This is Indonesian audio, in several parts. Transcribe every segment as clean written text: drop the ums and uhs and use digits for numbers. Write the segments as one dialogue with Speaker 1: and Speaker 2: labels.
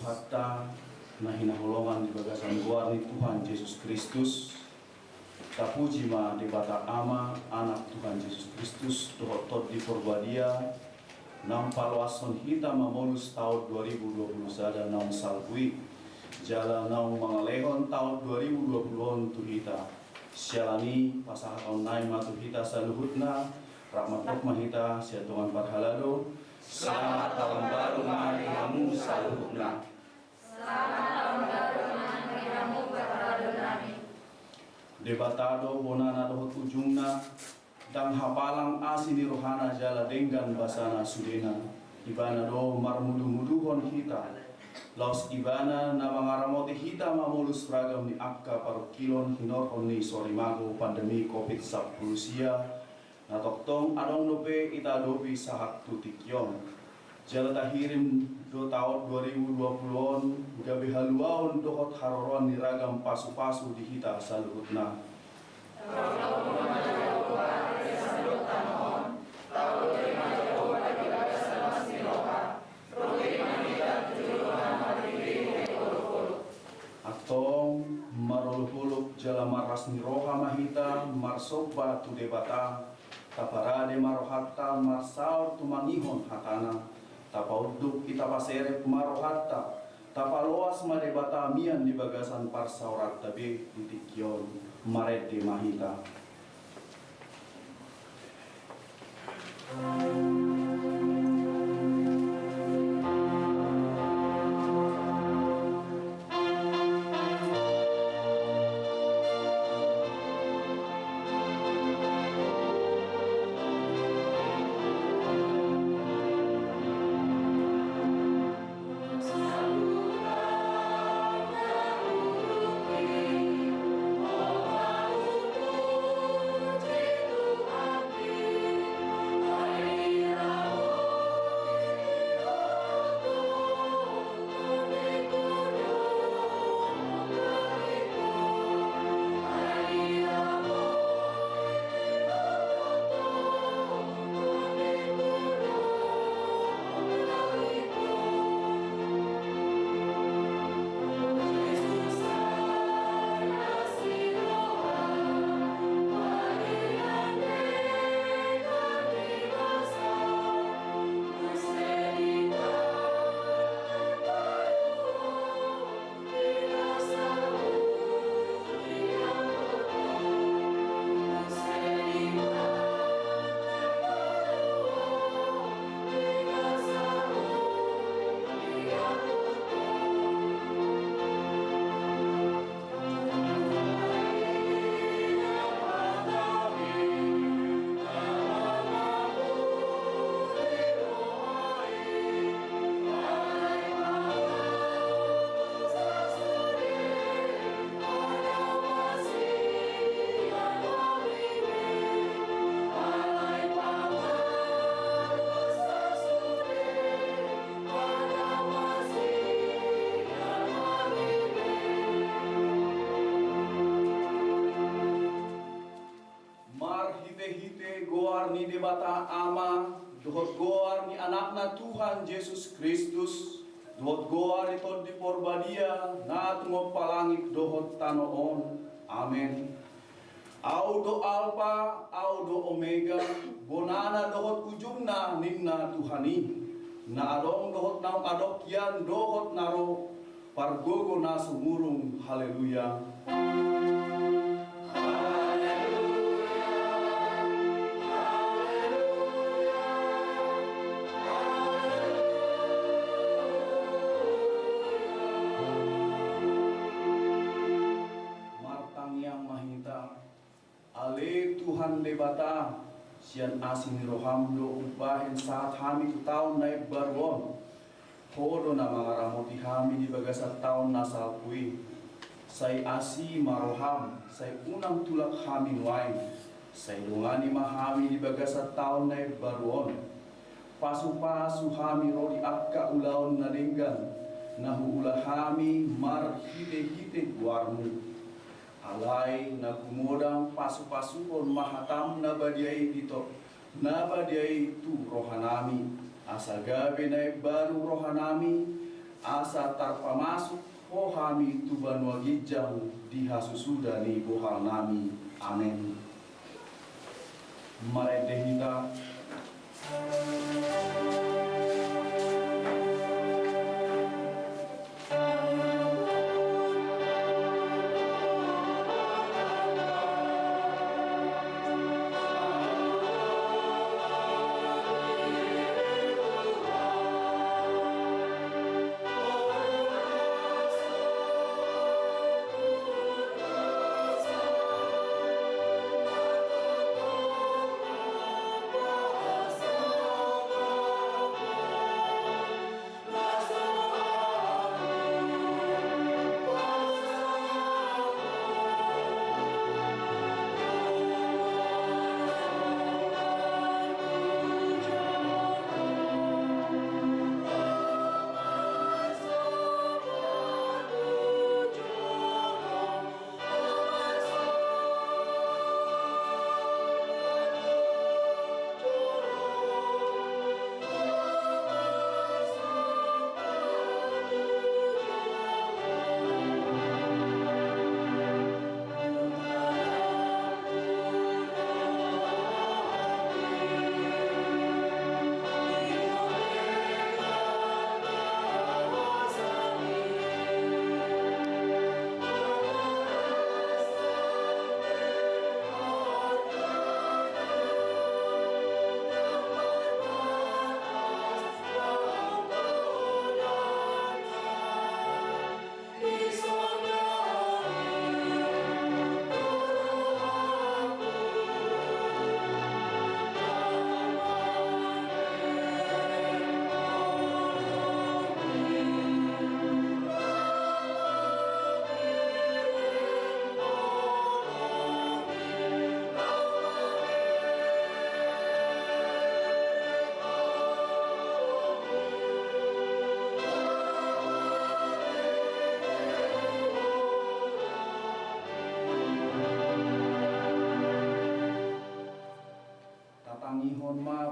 Speaker 1: hatta na hinaholongan di bagasan luar ni Tuhan Yesus Kristus. Tapuji ma di bata ama anak Tuhan Yesus Kristus dohot di porbadia nam palwason hita mamolus tahun 2020 sada nam salbui jala nam mangalehon tahun 2020 tu hita sialani pasah tahun naik matu hita saluhutna rahmat rahmah hita siatungan parhalado. Selamat tahun baru mariamu saluhutna.
Speaker 2: Selamat tahun baru mariamu parhalado nami.
Speaker 1: Debatado bonana dohot ujungna dang hapalang asini rohana jala denggan basana sudena ibana do marmudu-muduhon hita laus ibana na mangaramoti hita mamulus ragam ni akka parokilon hinorhon ni sorimago pandemi COVID-19 na toktong adong nope ita dobi sahak tutikyon jala tahirim do tahun 2020 gabi haluaon dohot haroron ni ragam pasu-pasu di hita saluhutna. Atong marulhuluk jala maras ni roha mahita marsoba tu debata taparade marohatta marsaur tumangihon hatana tapauduk kita paserep marohatta tapaloas madebata mian di bagasan parsaurat tabe ditikyon marede mahita. Ni debata ama dohot goar ni anakna Tuhan Yesus Kristus dohot goar itod di porbadia na tungop palangit dohot tanoon amen. Audo alpa audo omega bonana dohot ujungna ninna Tuhani na adong dohot naung adok yan dohot naro pargogo na sumurung haleluya. Ale Tuhan lebata sian asin roham do upahin saat hami tu tahun naik baruon hodo na mangaramoti hami di bagasat tahun nasal kui say asi maroham say unang tulak hami wain say dungani mahami di bagasat tahun naik baruon pasu-pasu hami rodi akka ulaon nadenggan nahu ulah hami mar hite-hite guarmu alai na kumodang pasu-pasukon mahatam na badiay dito na badiay tu rohanami asagabi na baru rohanami asa tarpamasuk hohami tuban wagijang dihasusudani bohal nami. Amin. Mari kita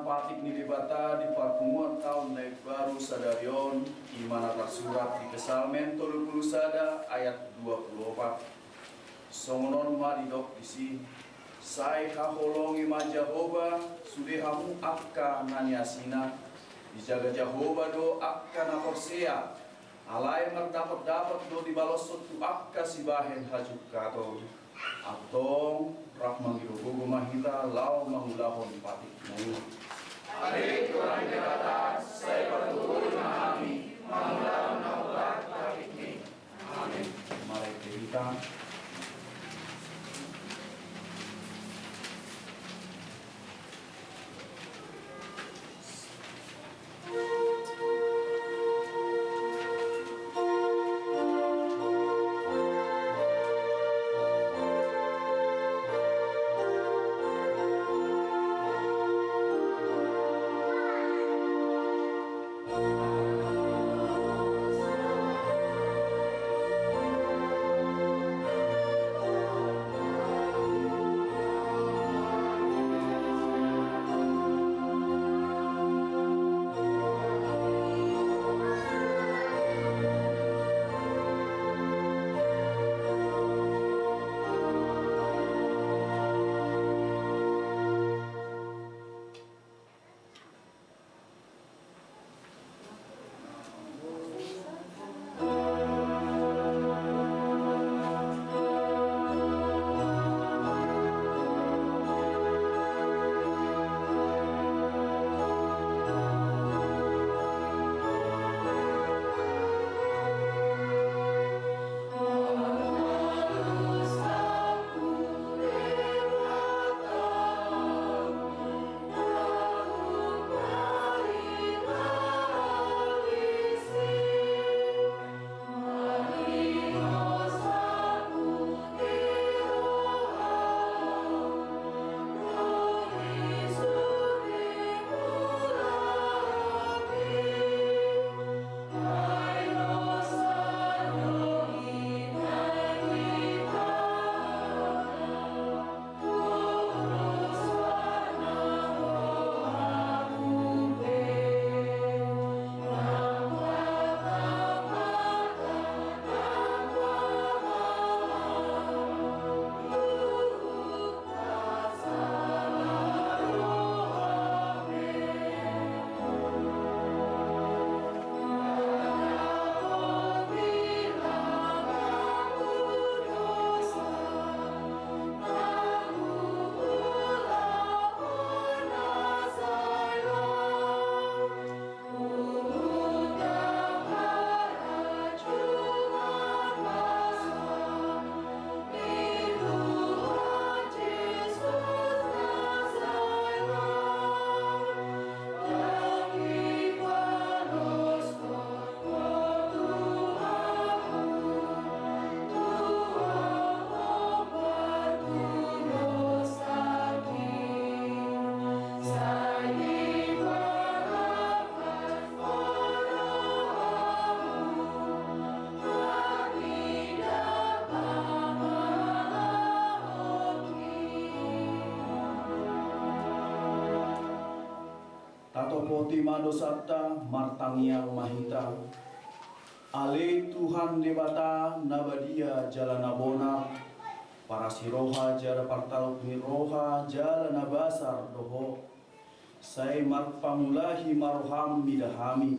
Speaker 1: patik nilibata di pertemuan tahun naik baru sadarion imana tersurat di Kesalmen 30 sada ayat 24. Songonon maridok disi sai haholongi ma Jehova sude hamu akka naniasina dijaga Jehova do akka na Hosea alai dapat do dibalosot tu akka si bahen hajuk kato atong rahmang girogogo mahita lau mangulahon patik nayu.
Speaker 2: Hari Tuhan berkata, saya bertutur memahami, mengulang mengulang patik ini. Amin.
Speaker 1: Mari kita Ramoti madosata martangiang mahita. Ale Tuhan debata nabadia jalana bona. Para siroha jala partaluk ni roha jalana basar doho. Sai marpamulahi maroham midahami.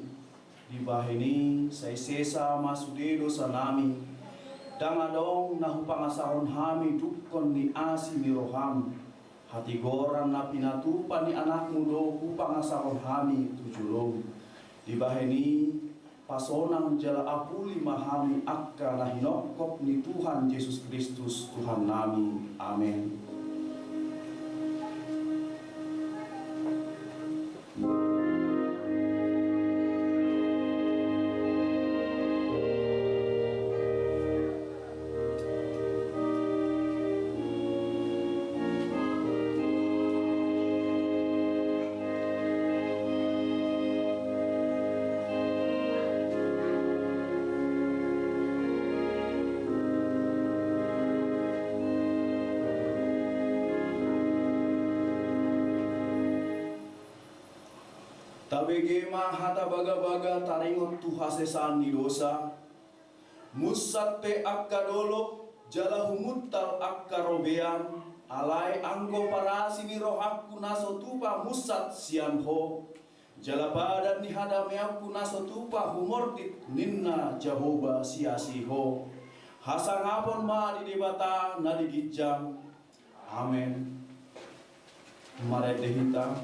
Speaker 1: Dibahini sai sesa masudedo sanami. Dangadong nahupangasahon hami dukon ni asi ni roham. Hati goran na pinatupan ni anak mudo hupangasahon hami tujulong. Dibahini pasonang jala apuli mahami akka na hinokop ni Tuhan Yesus Kristus Tuhan nami. Amen. Tabegema hata baga-baga taringot tuhasesan ni dosa. Musatte akka dolok jala humuttal akka robean. Alai anggo parasi ni rohakku naso tupa musat sian ho. Jala badan ni hadame aku naso tupa humordit ninna Jehovah siasi ho. Hasangapon ma di debata na digijang. Amen. Mare dehita.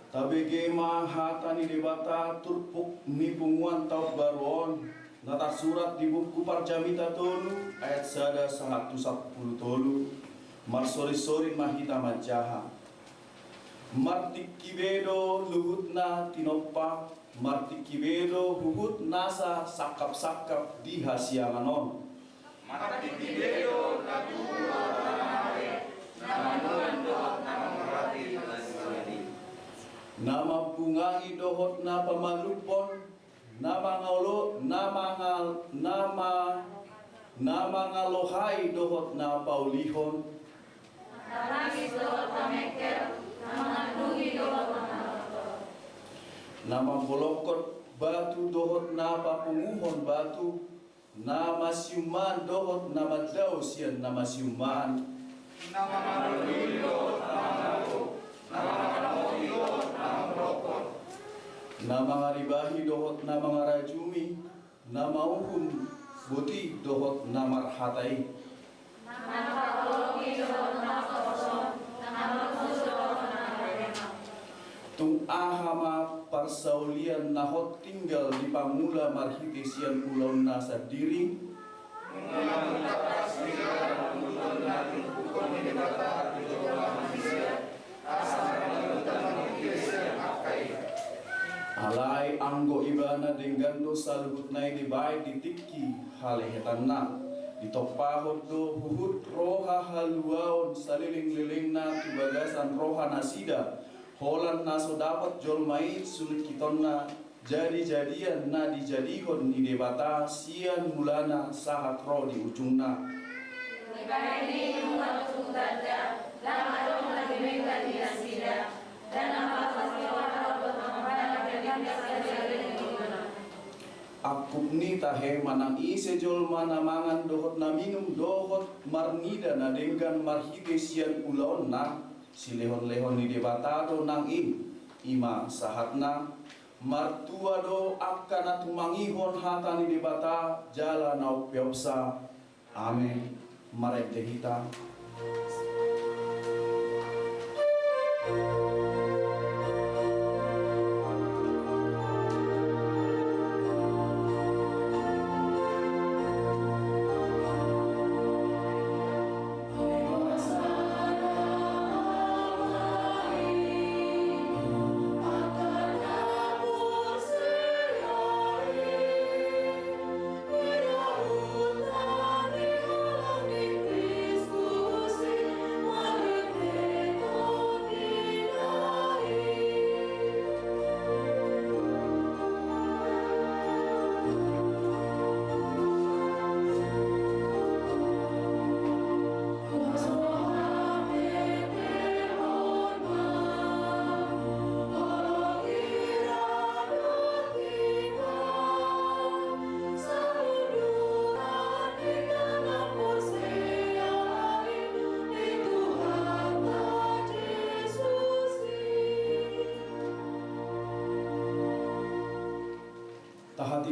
Speaker 1: Tabegema hatani debata turpuk ni punguan tau baron. Nata surat di buku Parjamita tolu ayat 110 tolu. Marsori-sori mahita majaha. Martik kibedo luhutna tinopa. Martik kibedo huhut nasa sakap-sakap di hasianganon.
Speaker 2: Martik kibedo natuwa tanare. Namanuan dohot nama merati nasibadi.
Speaker 1: Nama bunga idohot na pamalupon, nama ngalohai dohot na paulihon.
Speaker 3: Nangis dohot na mekel, nama nungi dohot na nalato.
Speaker 1: Nama bolokot batu dohot na papunguhon batu. Nama siuman dohot nama daus yan nama siuman.
Speaker 2: Nama maruli dohot nama nago. Nama ngaramoti dohot nama merokot.
Speaker 1: Nama ngaribahi dohot nama ngarajumi. Nama uhun buti dohot nama rahatai.
Speaker 3: Nama patologi dohot na kosong, nama khusus dohot na rema.
Speaker 1: Tung ahama parsaulian nahot tinggal di pamula marhitesian ulon nasa diri.
Speaker 2: Mengamuntakas tinggal ulon natin ukon ni debata di jodoh manusia. Asal mengamuntan manusia akai.
Speaker 1: Alai anggo ibana dengan dosa luhut nai di baik ditiki halehetanna. Ditopahot do huhut roha haluaon saliling-liling na tubagasan roha nasida. Holan naso dapat jolmai sulit kitonna jadi-jadian na dijadihon ni debata sian mulana sahat roh di ujungna.
Speaker 3: Ibahini umat sudada, dan adong lagi mengga di nasida, dan nama pasiwan robot mambana dengan kesadaran guna.
Speaker 1: Akup ni tahe manang ise jolma na mangan dohot na minum dohot marnida na dengan marhite sian ulaon na silehon-lehon ni debatado nang ima sahatna Martua do akan tumangihon hatani di bata jalan au piausa. Amin. Mari kita.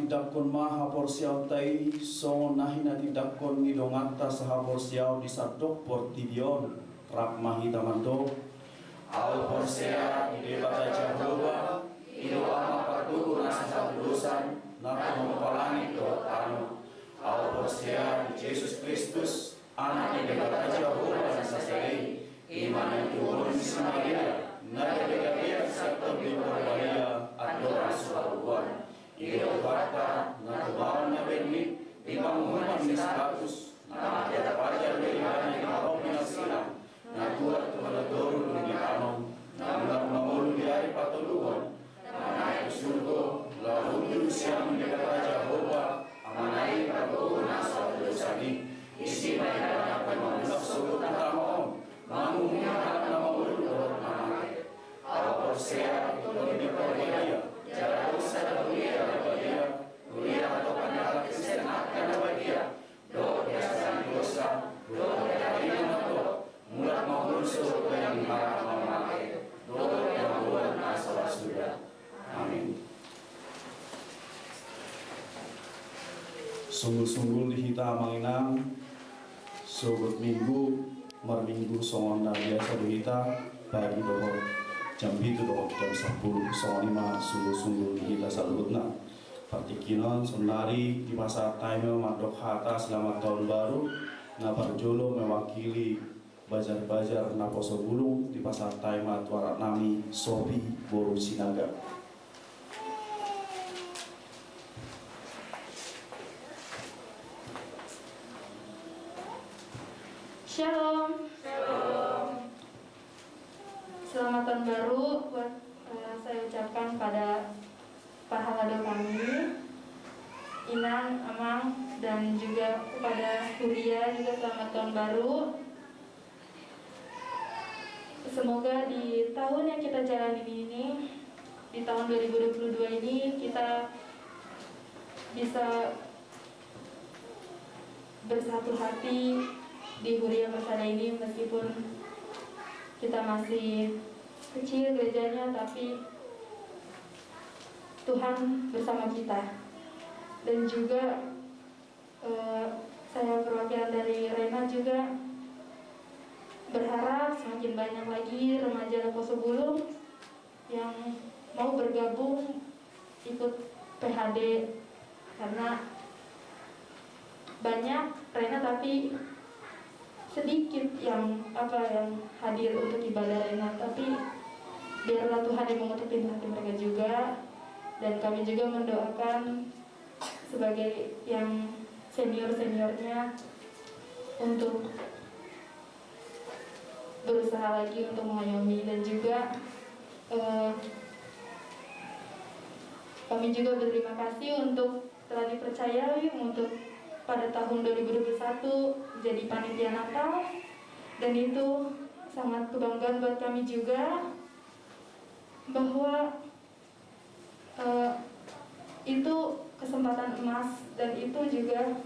Speaker 1: Dakon maha porsiau tai songon nahi nati dakon ni dongata saha porsiau di sadok portidion rak mahi tamando al porsia di bata Jehova ido ama patuhu nasa dosan nato mempalangi do anu al porsia di Yesus Kristus anak di bata Jehova nasa sedei iman yang turun di Samaria nada dekat serta di Maria adora suaruan Ido kata natubawan na benni di bangunan ni status na ada pajar dari banyak orang pinasilan na tuat tumaladoro ni anom na mamulu di hari patuluan na naik surga lalu siang mendekat Jehova amanai prabowo nasa dosani isi mereka akan mengulas surga pertama mangungnya akan mamulu dorong namanya awal saya itu di Korea jarak usaha kuliah atau kanal Kristen akan bahagia do biasa dosa do dari nato mulak mahul surga yang harap memakai do yang buat asal sudah. Amin. Sungguh-sungguh dihita manginang sobat minggu merminggu songon na biasa dihita bagi dohor jam itu dohor jam 10 songon 5 sungguh-sungguh dihita salutna Partikinon Sundari di masa time madok hata selamat tahun baru na parjolo mewakili bajar-bajar na poso bulung di pasar time tuara nami Sobi Boru Sinaga.
Speaker 3: Shalom. Shalom. Selamat tahun baru buat saya ucapkan pada para halado kami, Inang, Amang, dan juga kepada Huria juga selamat tahun baru. Semoga di tahun yang kita jalani ini, di tahun 2022 ini kita bisa bersatu hati di Huria Persada ini meskipun kita masih kecil gerejanya, tapi Tuhan bersama kita. Dan juga saya perwakilan dari Rena juga berharap semakin banyak lagi remaja Poso Bulung yang mau bergabung ikut PHD, karena banyak Rena tapi sedikit yang hadir untuk ibadah Rena. Tapi biarlah Tuhan yang mengetuk pintu hati mereka juga. Dan kami juga mendoakan sebagai yang senior-seniornya untuk berusaha lagi untuk mengayomi. Dan juga kami juga berterima kasih untuk telah dipercayai untuk pada tahun 2021 jadi panitia Natal. Dan itu sangat kebanggaan buat kami juga, bahwa itu kesempatan emas, dan itu juga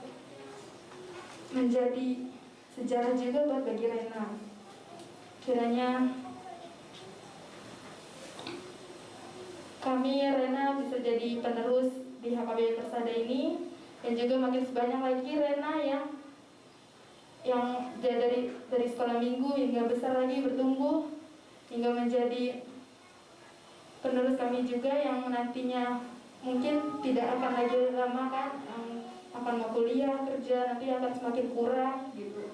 Speaker 3: menjadi sejarah juga buat bagi Rena. Kiranya kami Rena bisa jadi penerus di HKBP Persada ini, dan juga makin sebanyak lagi Rena yang dari sekolah minggu hingga besar lagi bertumbuh hingga menjadi penerus kami juga yang nantinya mungkin tidak akan lagi lama kan, akan mau kuliah kerja nanti akan semakin kurang gitu.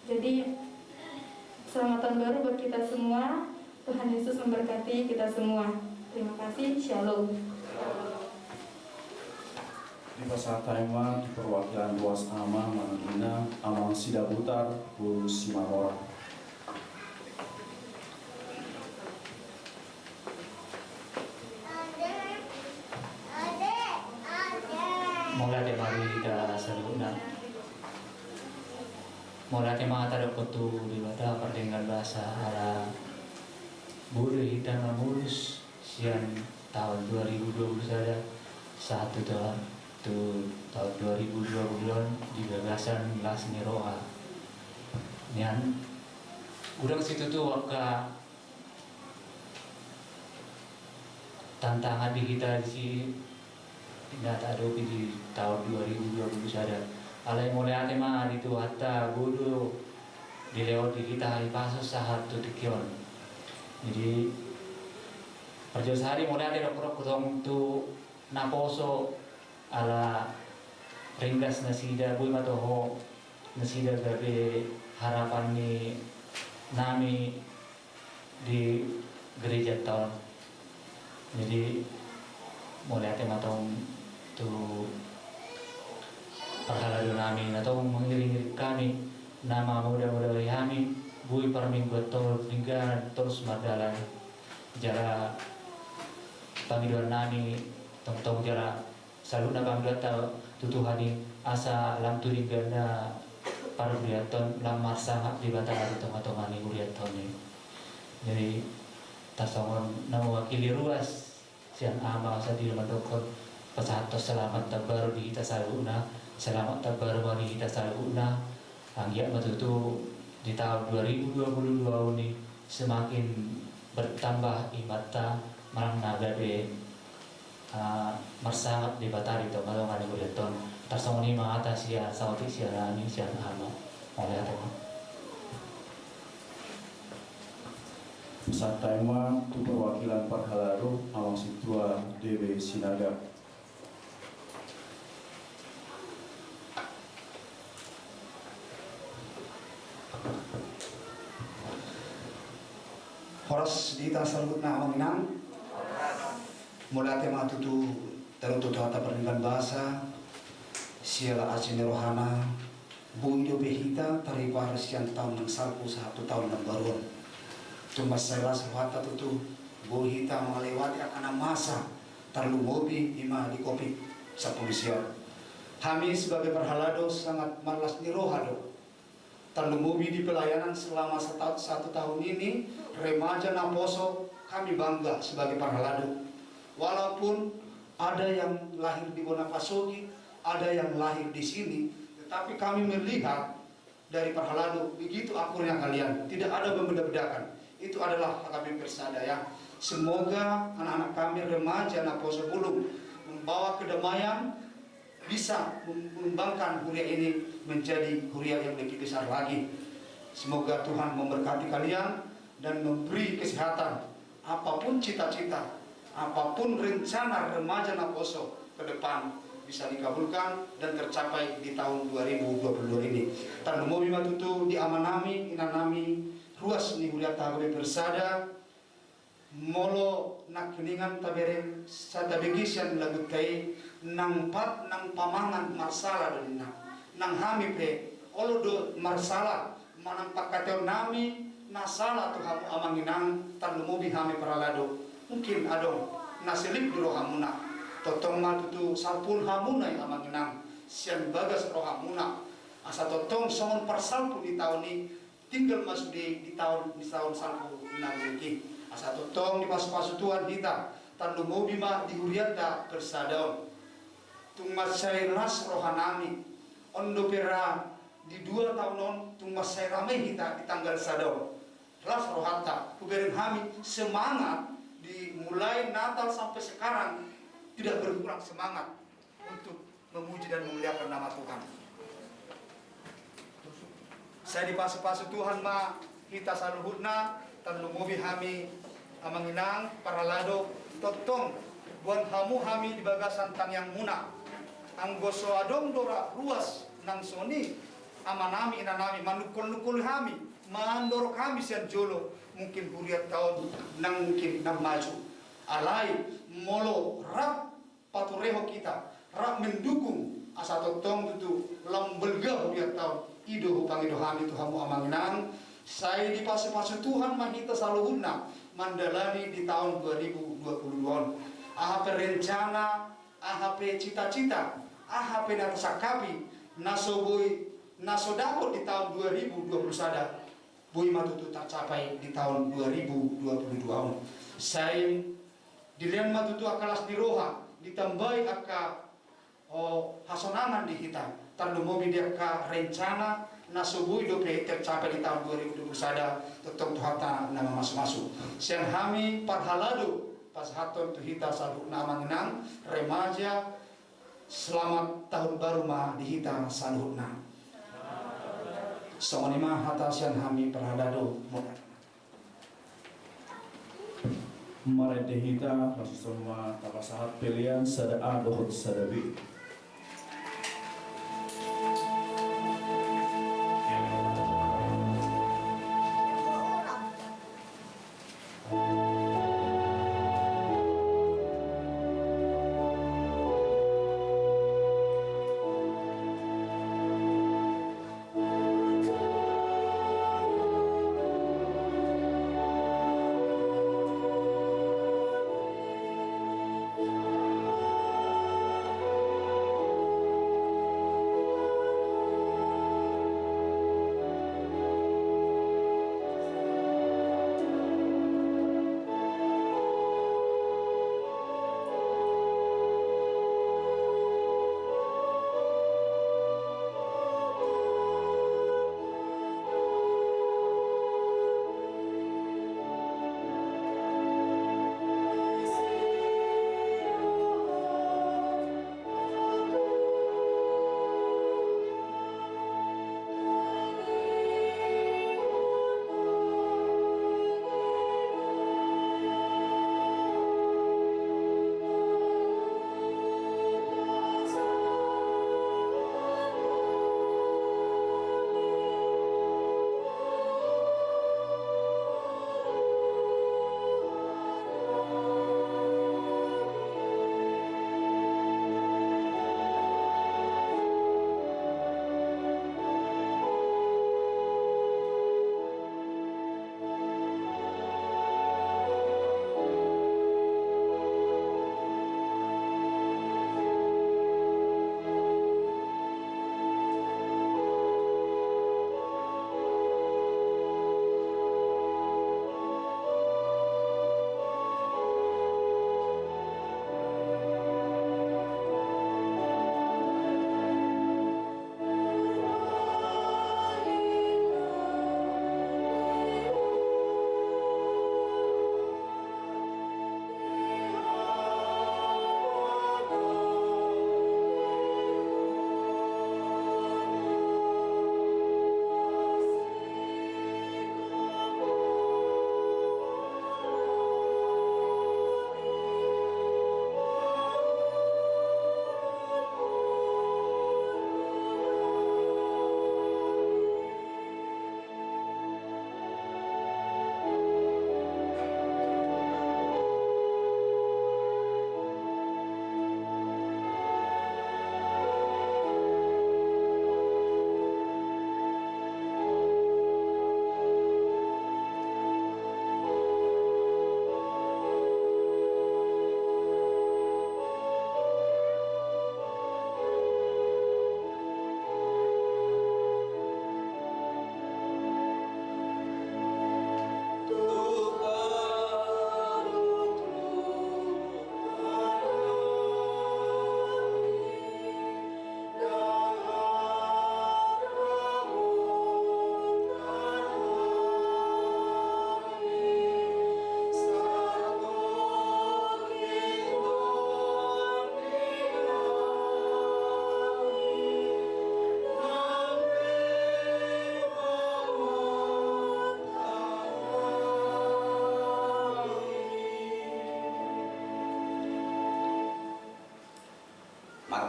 Speaker 3: Jadi selamat tahun baru buat kita semua. Tuhan Yesus memberkati kita semua. Terima kasih. Shalom.
Speaker 1: Di pasal Taiwan, di perwakilan Luas Ama, Manggina, Amang Sidabutar, Guru Simahora.
Speaker 4: Mola de marida saluna. Mola de mata de kotu di wada perdengar bahasa ala buru hitam ngurus sian tahun 2020 saja 1 tahun tahun 2020 di gagasan Las Niroa. Nian udang situ tuh waka tantangan di kita di tidak ada di tahun 2020 saja. Alai mulai ate mah itu hatta bodoh dilewat di kita hari pasos sahat tu dikion. Jadi perjalanan sehari mulai ate rok kotong tu naposo ala ringgas nasida bui matoho nasida gabe harapan ni nami di gereja tahun. Jadi mulai ate matong tu perhalado namin atau mengiring kami nama muda-muda kami bui parminggu tol lingkaran terus madalan jara panggilan nami tong jara saluna panggilan tau tutuhani asa lam turing ganda para beriaton lamar sangat di batara tong-tongani beriaton ini. Jadi tasongon nama wakili ruas sian amal sa di mandokon pasatos selamat tabar di kita saluna selamat tabar di kita saluna anggia matutu di tahun 2022 ini semakin bertambah imata malang nagabe marsangat di batari to malongan di buleton tarsongoni mangata sia sauti sia rani sia amal oleh atau
Speaker 1: Saat Taiwan, itu perwakilan Parhalado, Awang Situa, DW Sinaga.
Speaker 2: Horas di tasarut na amanginang mula tema tutu terutu tata pernikahan bahasa siala asine rohana buido behita taripa resian tahun ng salpu 1 tahun ng baruan tumas selas wata tutu buhita melewati akan masa terlumobi ima di kopi sa polisian. Kami sebagai Parhalado sangat malas nirohado terlumobi di pelayanan selama 1 tahun ini. Remaja Naposo kami bangga sebagai Parhalado. Walaupun ada yang lahir di Bonapasogi, ada yang lahir di sini, tetapi kami melihat dari Parhalado begitu akurnya kalian, tidak ada membeda-bedakan. Itu adalah HKBP Persada ya. Semoga anak-anak kami remaja Naposo Bulung membawa kedamaian, bisa mengembangkan Huria ini menjadi Huria yang lebih besar lagi. Semoga Tuhan memberkati kalian dan memberi kesehatan. Apapun cita-cita, apapun rencana remaja Naposo ke depan bisa dikabulkan dan tercapai di tahun 2022 ini. Tandu mobi matutu di amanami, inanami, ruas ni Huria HKBP Persada, molo nak keningan tabereng sa tabegisian lagut kay nang pat nang pamangan marsala dan nang hami pe olo do marsala manang pakateo nami nasala tu hamu amanginang tandu mobi hami Parhalado mungkin adong nasilip dulu hamuna totong matutu salpun hamuna yang amanginang sian bagas rohamuna asa totong songon parsalpu di tahun ini tinggal masuk di tahun salpu enam ini asa totong di pasu-pasu Tuhan kita tandu mobi mah di Huriata Persada tumas saya ras rohanami ondo pera di 2 tahun on tumas saya ramai kita di tanggal sadau ras rohata kuberen kami semangat dimulai Natal sampai sekarang tidak berkurang semangat untuk memuji dan memuliakan nama Tuhan. Saya dipase-pase Tuhan ma kita saluhutna tan lumobi hami amanginang paralado totong buan hamu hami di bagasan tang yang muna anggoso adong dora ruas nang soni amanami inanami manukul-nukul hami mandorok kami sian jolo mungkin huriat tahun nang mungkin nang maju alai molo rap patureho kita rap mendukung asa totong itu lambelga huriat tahun ido pangido hami tu hamu amanginang saya dipase-pase Tuhan mahita saluhuna mandalani di tahun 2022 AHP rencana AHP cita-cita AHP natasakapi nasobui nasodako di tahun 2020 sada bui matutu tak capai di tahun 2022 saya dilian matutu akalas diroha ditambahi aka hasonangan di hitam tandumobi dia ka rencana nasubui dope tercapai di tahun 2020 sada tetap tuhata nama masuk-masuk siang hami parhalado pas haton tu hita saluk nama ngenang remaja selamat tahun baru ma di hita salukna songonima hata siang hami parhalado
Speaker 1: Mare dehita semua tapasahat pilihan sada adohot sadabi.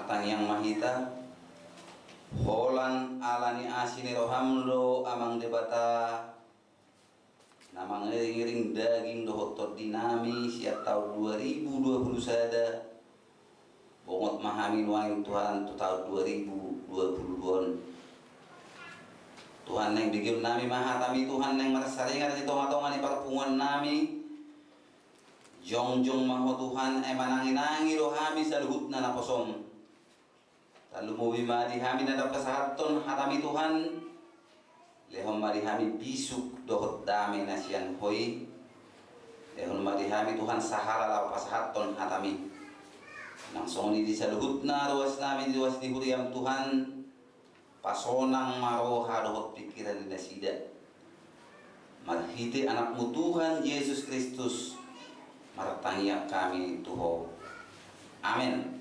Speaker 5: matang yang mahita holan alani asini rohamlo amang debata namang ngiring daging dohotor dinami siap tahun 2020 sada bongot mahami nuaing Tuhan tu tahun 2020 Tuhan yang bikin nami mahatami Tuhan yang merasaringan di tonga-tonga ni perpungan nami Jong maho Tuhan manangi-nangi rohami sa luhut na naposom. Lalu mo bimadi hami na dapasahaton hatami Tuhan. Lehon mari hami bisuk dohot dami na siyan hoy. Lehon mari hami Tuhan sahara law pasahaton hatami. Nang soni di sa luhut na ruas namin ruas di huriam Tuhan. Pasonang maroha dohot pikiran na sida. Marhiti anakmu Tuhan Yesus Kristus. Martanya kami Tuhan. Amin.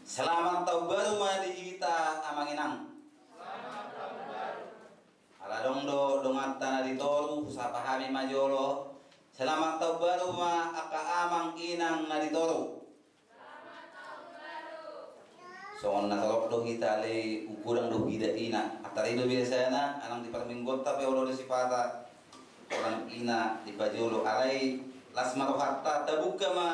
Speaker 5: Selamat tahun baru madi kita amanginang. Selamat tahun baru. Aladong do dongata na ditoru sapahami majolo. Selamat tahun baru ma aka amang inang na ditoru. Selamat tahun baru. Soon na torok do kita le ukurang do hida ina. Atari do biasa na anang di parminggot tapi olo do sipata orang ina di pajolo alai las marohatta tabuka ma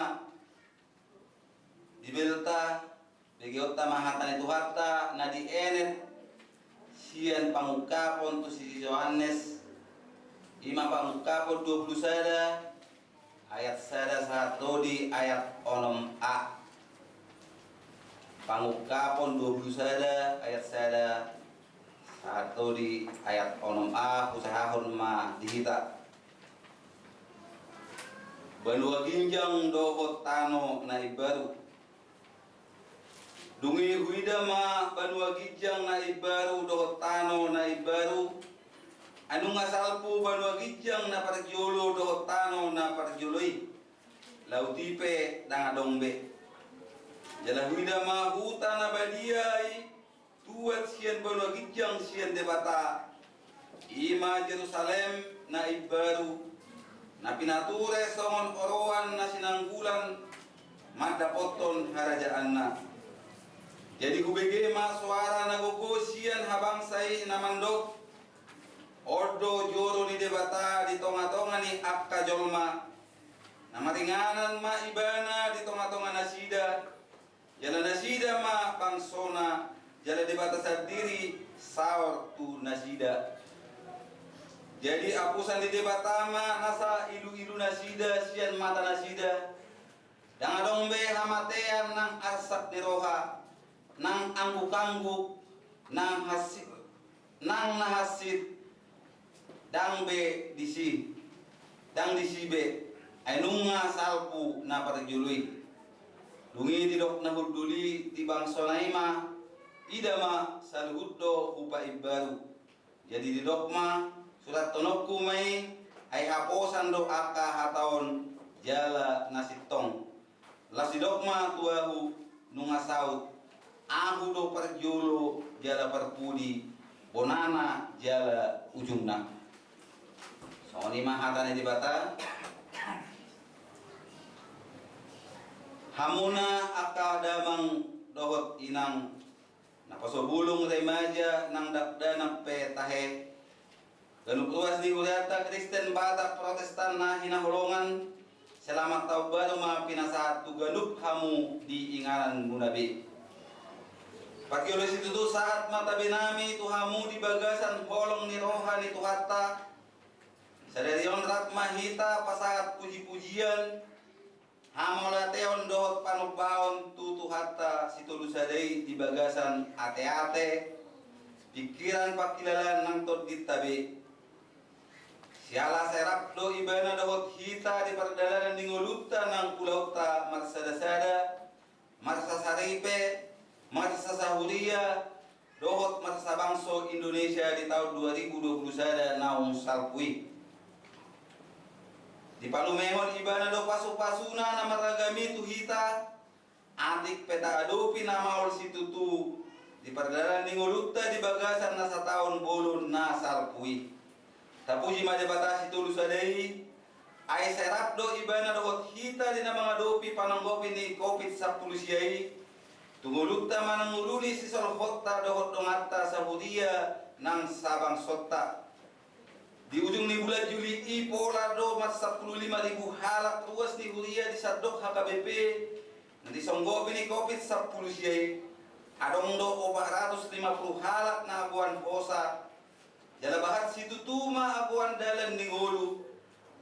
Speaker 5: dibelta begiota mahatan itu hatta na di enet sian pangukapon tu si Yohanes ima pangukapon 20 sada ayat sada satu di ayat onom a pangukapon 20 sada ayat sada satu di ayat onom a usahahon ma dihita Banua ginjang dohot tano na ibaru Dungi huida ma banua ginjang na ibaru dohot tano na ibaru Anu ngasalpu banua ginjang na parjolo dohot tano na parjoloi Lautipe dangadongbe Jala huida ma huta na badiai Tuat sian banua ginjang sian debata Ima Jerusalem na ibaru na pinature songon orowan na sinanggulan madapoton harajaan na. Jadi kubege ma suara na gogosian habang say namandok ordo joro ni debata di tonga-tonga ni akka jolma na matinganan ma ibana di tonga-tonga nasida jala nasida ma pangsona jala debata sardiri saur tu nasida. Jadi apusan di debatama nasa ilu-ilu nasida sian mata nasida. Dangadong be hamatean nang arsak di roha, nang angguk-angguk, nang hasid, nang nahasid, dang be disi, dang disi be, ainunga salpu na parjului. Dungi didok na huduli di bangsonaima, idama saluhuddo upa ibaru. Jadi didok ma surat tonokku mai ay haposan do aka hataon jala nasitong lasidokma tuahu nungasaut ahu do perjolo jala perpudi bonana jala ujungna soni mahatane di bata hamuna aka damang dohot inang napasobulong remaja nang dakdanang petahe Ganuk luas di Uriata Kristen Batak Protestan na hinahulungan selamat tahun baru ma pinasa tu ganuk hamu di ingaran munabi. Pagi oleh situ tu saat mata binami tu hamu di bagasan holong ni rohani tu hatta. Sadarion rat mahita pasahat puji-pujian hamolateon dohot panubaon tu hatta situ lusadei di bagasan ate-ate pikiran pakilalan nang tot ditabe. Siala serap do ibana dohot hita di perdalanan di ngoluta nang pulau ta marsada-sada marsa saripe marsa sahuria dohot marsa bangso Indonesia di tahun 2020 sada naung salpui di palumehon ibana do pasu-pasuna na maragami tu hita adik peta adopi na maol situtu di perdalanan di ngoluta di bagasan na sa tahun bolon na salpui Tapuji majabatasi tulus adai ay serap do ibana dohot hita di na mga dopi pananggopi ni COVID-10 siyai Tungulutta mananguluni si solhotta dohot dongatta sabudia nang sabang sotta. Di ujung ni bulan Juli pola do mas 15.000 halak ruas ni huria di sadok HKBP nanti songgobi ni COVID 10 siai adong do 450 halak na abuan hosa jala bahat situ tuma abuan dalan ni ngolu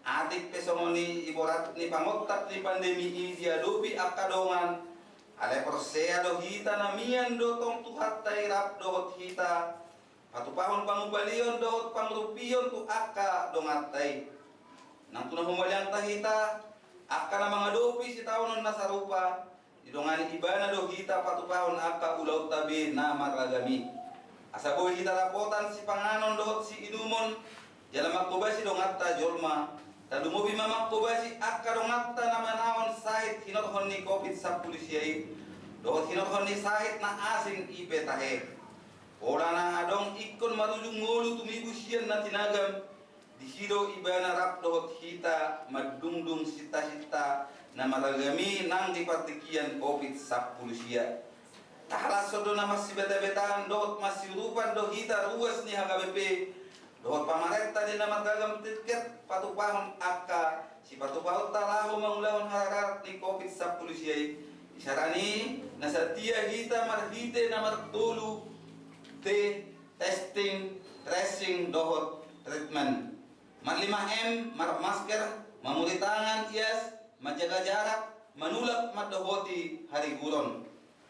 Speaker 5: adik pesongoni iborat ni pangotak ni pandemi ini dia dobi akadongan ale persea do hita namian do tong tuhat tairap do hita Patu pahon pangubalion dohot pangrupion tu akka dongatai. Nang tunah humaliang tahita akka na mga dopi si taonon na sarupa. Idongani ibana do hita patu pahon akka ulaw tabi na maragami. Asaboy hita rapotan si panganon dohot si inumon. Jala makubasi dongatta jolma. Tadumobi mamakubasi akka dongatta na manahon sahit hinothon ni COVID-10 siyai. Dohot hinothon ni sahit na asing ipetahe. Ora na adong ikon marujung ngolu tumibu siyan na tinagam di hido ibana rap dohot hita madungdung sita-sita na maragami nang dipatikian COVID-10 siya. Tahalas sodo na masih beta-betaan dohot masih rupan do hita ruas ni HKBP dohot pamarenta din na magagam tiket patupahon akka si patupahon talaho mangulahon hararat ni COVID-10 siya. Isarani na sa tiya hita marhite na martulu testing, tracing, dohot, treatment. 5M, masker, mamuri tangan, yes, menjaga jarak, menulak madohoti hari guron.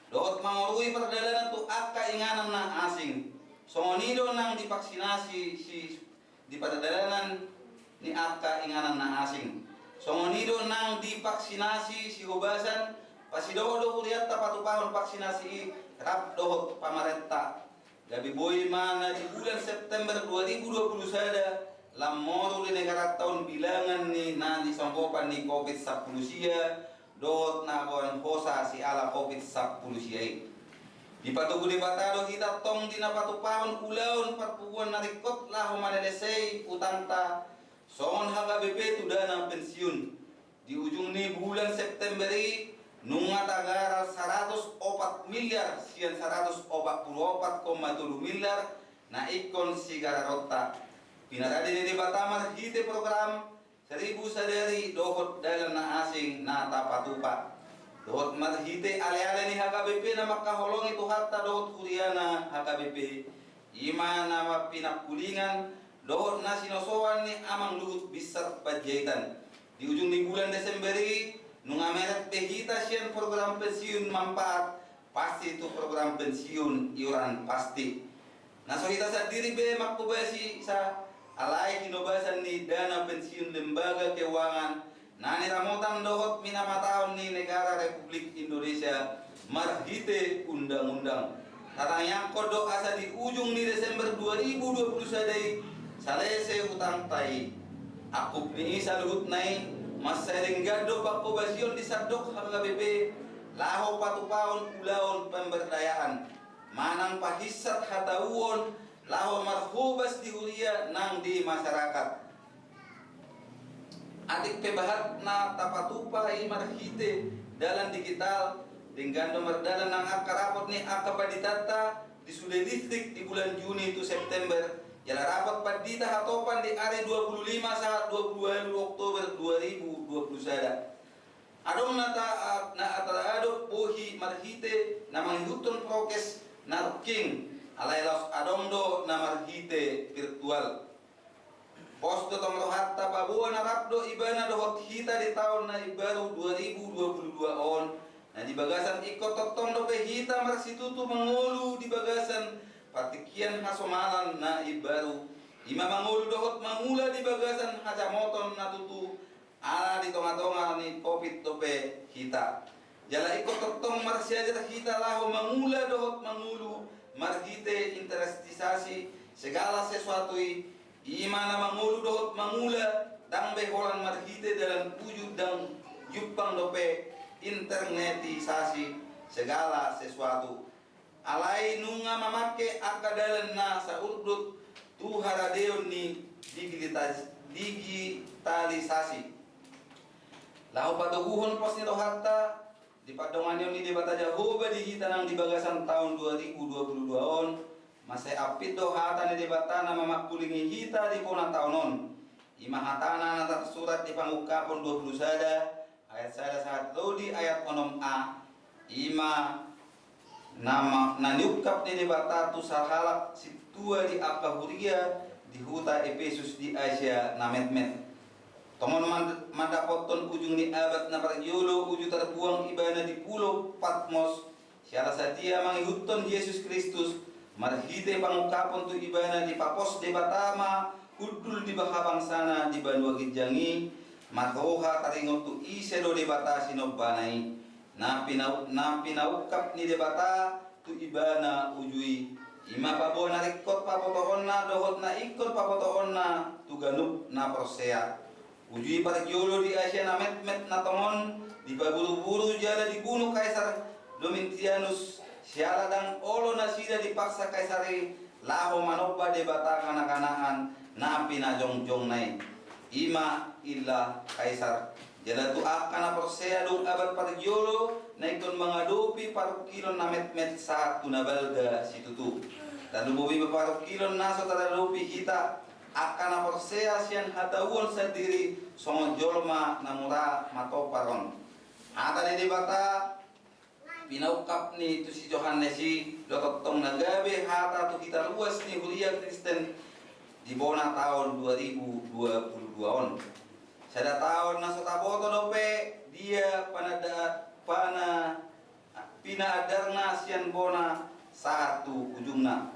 Speaker 5: Dohot mamurui perdalanan tu akka inganan na asing. Songonido nang divaksinasi si di perdalanan ni akka inganan na asing. Songonido nang divaksinasi si hubasan pasidodo kuriat tapatupahon vaksinasi rap dohot pamarenta. Gabi boy mana di bulan September 2020 sada lamoro di negara tahun bilangan ni nanti sangkopan ni COVID-10 siya dot nakuan hosa si ala COVID-10 siya. Di patugu di batado kita tong di napatupahon ulaon perpuan narikot lah humanelesay utang ta songon HKBP tudana pensiun di ujung ni bulan September nunga tagara 104 miliar sian 144,7 miliar na ikon si gararota pinaradi di Batamar hite program 1000 sadari dohot dalan na asing na tapatupa dohot marhite ale-ale ni HKBP na makaholong itu hatta dohot kuriana HKBP ima na pinakulingan dohot na sinosoan ni amang luhut bisar pajaitan di ujung ni bulan Desemberi nunga meret behita sian program pensiun manfaat pasti itu program pensiun iuran pasti. Nah so kita sendiri be makubasi sa alai hinobasan ni dana pensiun lembaga keuangan nani ramotan dohot minamatahon ni negara Republik Indonesia marhite undang-undang. Tatang kodok asa di ujung ni Desember 2020 sadai salese utang tai. Akup ni saluhut nai mas sering gado pakubasyon di sadok HKBP laho patupahon ulaon pemberdayaan manang pahisat hatauon laho marhubas di huria nang di masyarakat adik pebahat na tapatupa i marhite dalan digital dengan nomor dalan nang akarapot ni akapaditata di Sule Distrik di bulan Juni itu September jala rapat padita hatopan di are 25 saat 22 Oktober 2020 sada. Adong na ataraadok buhi marhite na manghuton prokes na king alay laos adong do na marhite virtual. Posto tomro hatta pabuan na rapdo ibana dohot hita di tahun na ibaru 2022 on. Na di bagasan ikot totong do hita marsitutu mangulu di bagasan patikian hasomalan na ibaru ima mangulu dohot mangula di bagasan hajamoton na tutu ala di tonga-tonga ni COVID tope hita jala ikut totong marsiaja hita laho mangula dohot mangulu marhite interestisasi segala sesuatu ima na mangulu dohot mangula dang beholan marhite dalam wujud dang yupang dope internetisasi segala sesuatu alai nunga mamake akadalan na sa urdut tuharadeon ni digitalisasi lahu patuguhon pos nito hatta di padongan ni debata Jehovah di hita nang di bagasan tahun 2022 on masay apit do hata ni debata na mamakulingi hita di pona taonon ima hatana na tersurat di pangukapon 20 sada ayat sada saat di ayat 6a ima nama naniukap ni debata tu sahalak situa di akahuria di huta Efesus di Asia na met Tomon mandapoton ujung ni abad na parjolo uju terbuang ibana di pulau Patmos siara satia mangihuton Yesus Kristus marhite pangukapon tu ibana di papos de Batama udul di bahabang sana di Banua Gijangi makoha taringot tu isedo de bata sinobanai na pinaukap ni de bata tu ibana ujui ima pabona rikot papotoonna dohot na ikot papotoonna tu ganup na prosea ujui parjolo di Asia na met na tomon di baburu-buru jala dibunuh Kaisar Domitianus siala dan olo na sida dipaksa Kaisari laho manoba de bata kanak-kanakan na pinajong-jong nai ima illa Kaisar jala tu akan na persea dong abad parjolo na ikon mengadopi paru kilon na met satu na balga situtu dan lububi paru kilon na so tadadopi kita akan na persea sian hatauon sendiri songo jolma na mura matoparon hata di bata pinaukap ni tu si Yohanes si dokotong nagabe hata tu kita luas ni huria Kristen di bona tahun 2022 on. Sada tahun na sotaboto dope dia pina adarna sian bona satu ujungna.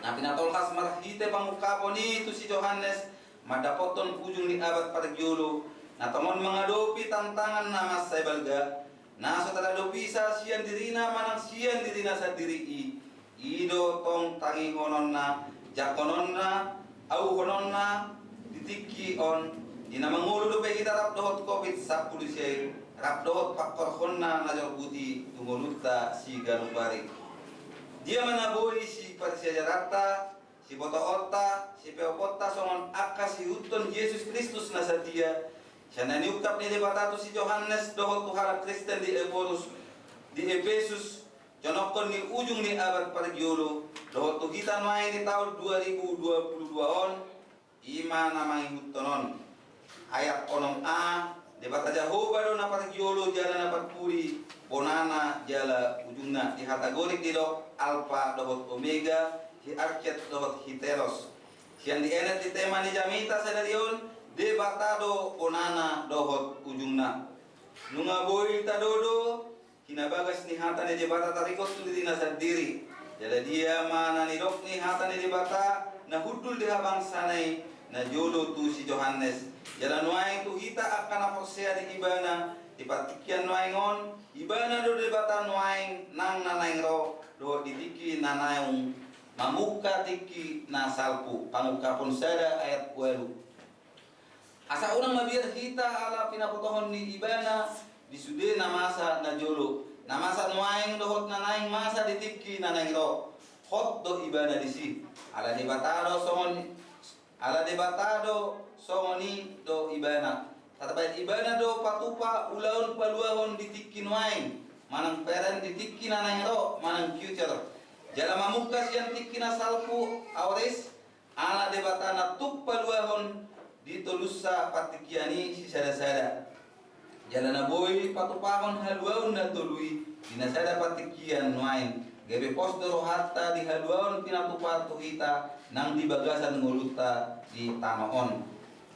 Speaker 5: Na pinatolkas marhite pangukapon ni tu si Yohanes madapoton ujung ni abad parjolo na tomon mengadopi tantangan nama balga na so tadadopi sa sian dirina manang sian dirina sa diri ido tong tangi hononna jakononna au hononna ditiki on ina mangulu dope kita rap dohot covid 10 siya rap dohot pakor honna na jorbuti tunguluta si ganubari dia manaboy si parsiajarata si boto otta si peopota songon akka si huton Yesus Kristus na satia siya naniukap ni debata si Yohanes dohot tuhala Kristen di Efesus conokon ni ujung ni abad parjolo dohot tu kita main di tahun 2022 on ima namang hutonon ayat onong a debata Jehovah do na parjolo jala na parpuri bonana jala ujungna di hatagorik di dok alpha dohot omega hi archet dohot hiteros sian di enet di tema ni jamita sadarion debatado bonana dohot ujungna nunga boy tadodo hinabagas ni hata ni debata tarikot tu di nasa diri jala dia mana ni dok ni hata ni debata na hudul di habang sanay na jolo tu si Yohanes jala nuay tu hita akan aposea di ibana di patikian nuayngon ibana do debata nuaing nang nanaing ro do ditiki nanayong mamuka tiki na salpu pangukapon sada ayat 8 asa urang mabiar hita ala pinapotohon ni ibana disude na masa na jolo na masa nuaing dohot nanaing masa ditiki nanaing ro hot do ibana disi ala debatado songoni do ibana tatabai ibana do patupa ulaun paluahon ditiki nuaing manang peren ditiki nanaing ro manang future jala mamuka sian tiki na salpu aures ala debatana tuk paluahon ditolusa patikiani si sada-sada jala na boy patupahon haluaun na tului dinasada patikian nuaing gebe pos doro hatta di haluaun pinatupatu kita nang di bagasan nguluta di tanoon